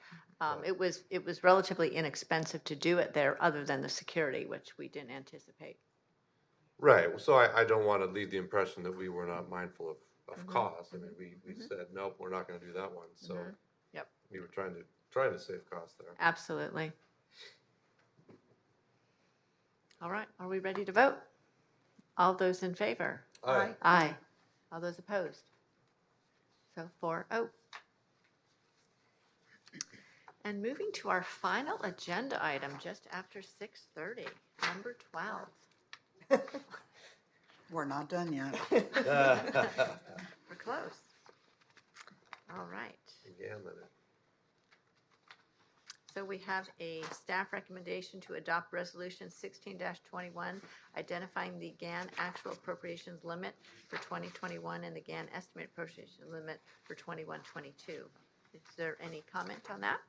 it was relatively inexpensive to do it there, other than the security, which we didn't anticipate. Right. So I don't want to leave the impression that we were not mindful of cost. I mean, we said nope, we're not going to do that one. So Yep. we were trying to save costs there. Absolutely. All right, are we ready to vote? All those in favor? Aye. Aye. All those opposed? So 4-0. And moving to our final agenda item, just after 6:30, number 12. We're not done yet. We're close. All right. Again, Leonard. So we have a staff recommendation to adopt resolution 16-21, identifying the GAN actual appropriations limit for 2021 and the GAN estimate appropriation limit for 21-22. Is there any comment on that?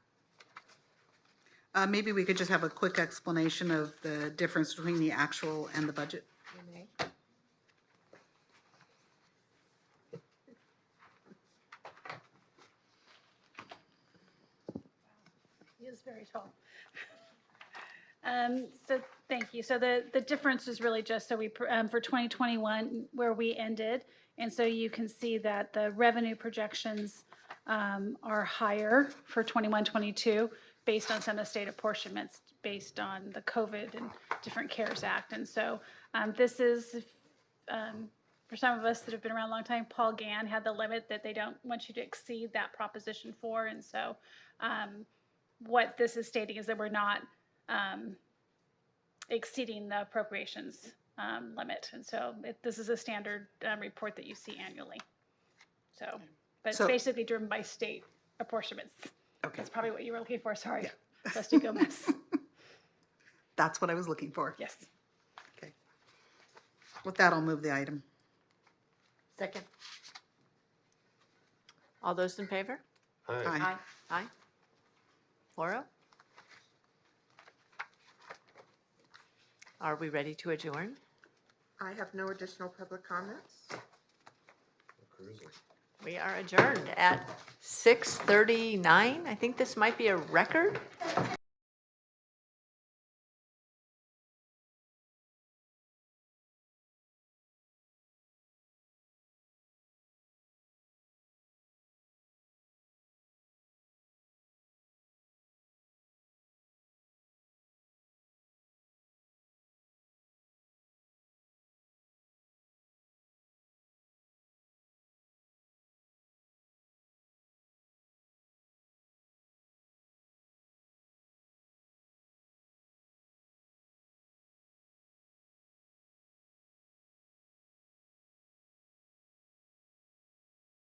Maybe we could just have a quick explanation of the difference between the actual and the budget. You may. He is very tall. So thank you. So the difference is really just so we, for 2021, where we ended. And so you can see that the revenue projections are higher for 21-22 based on some of the state apportionments based on the COVID and different CARES Act. And so this is, for some of us that have been around a long time, Paul Gann had the limit that they don't want you to exceed that Proposition 4. And so what this is stating is that we're not exceeding the appropriations limit. And so this is a standard report that you see annually. So, but it's basically driven by state apportionments. Okay. That's probably what you were looking for. Sorry, Trustee Gomez. That's what I was looking for. Yes. Okay. With that, I'll move the item. Second. All those in favor? Aye. Aye. Aye. 4-0. Are we ready to adjourn? I have no additional public comments. Cruising. We are adjourned at 6:39. I think this might be a record.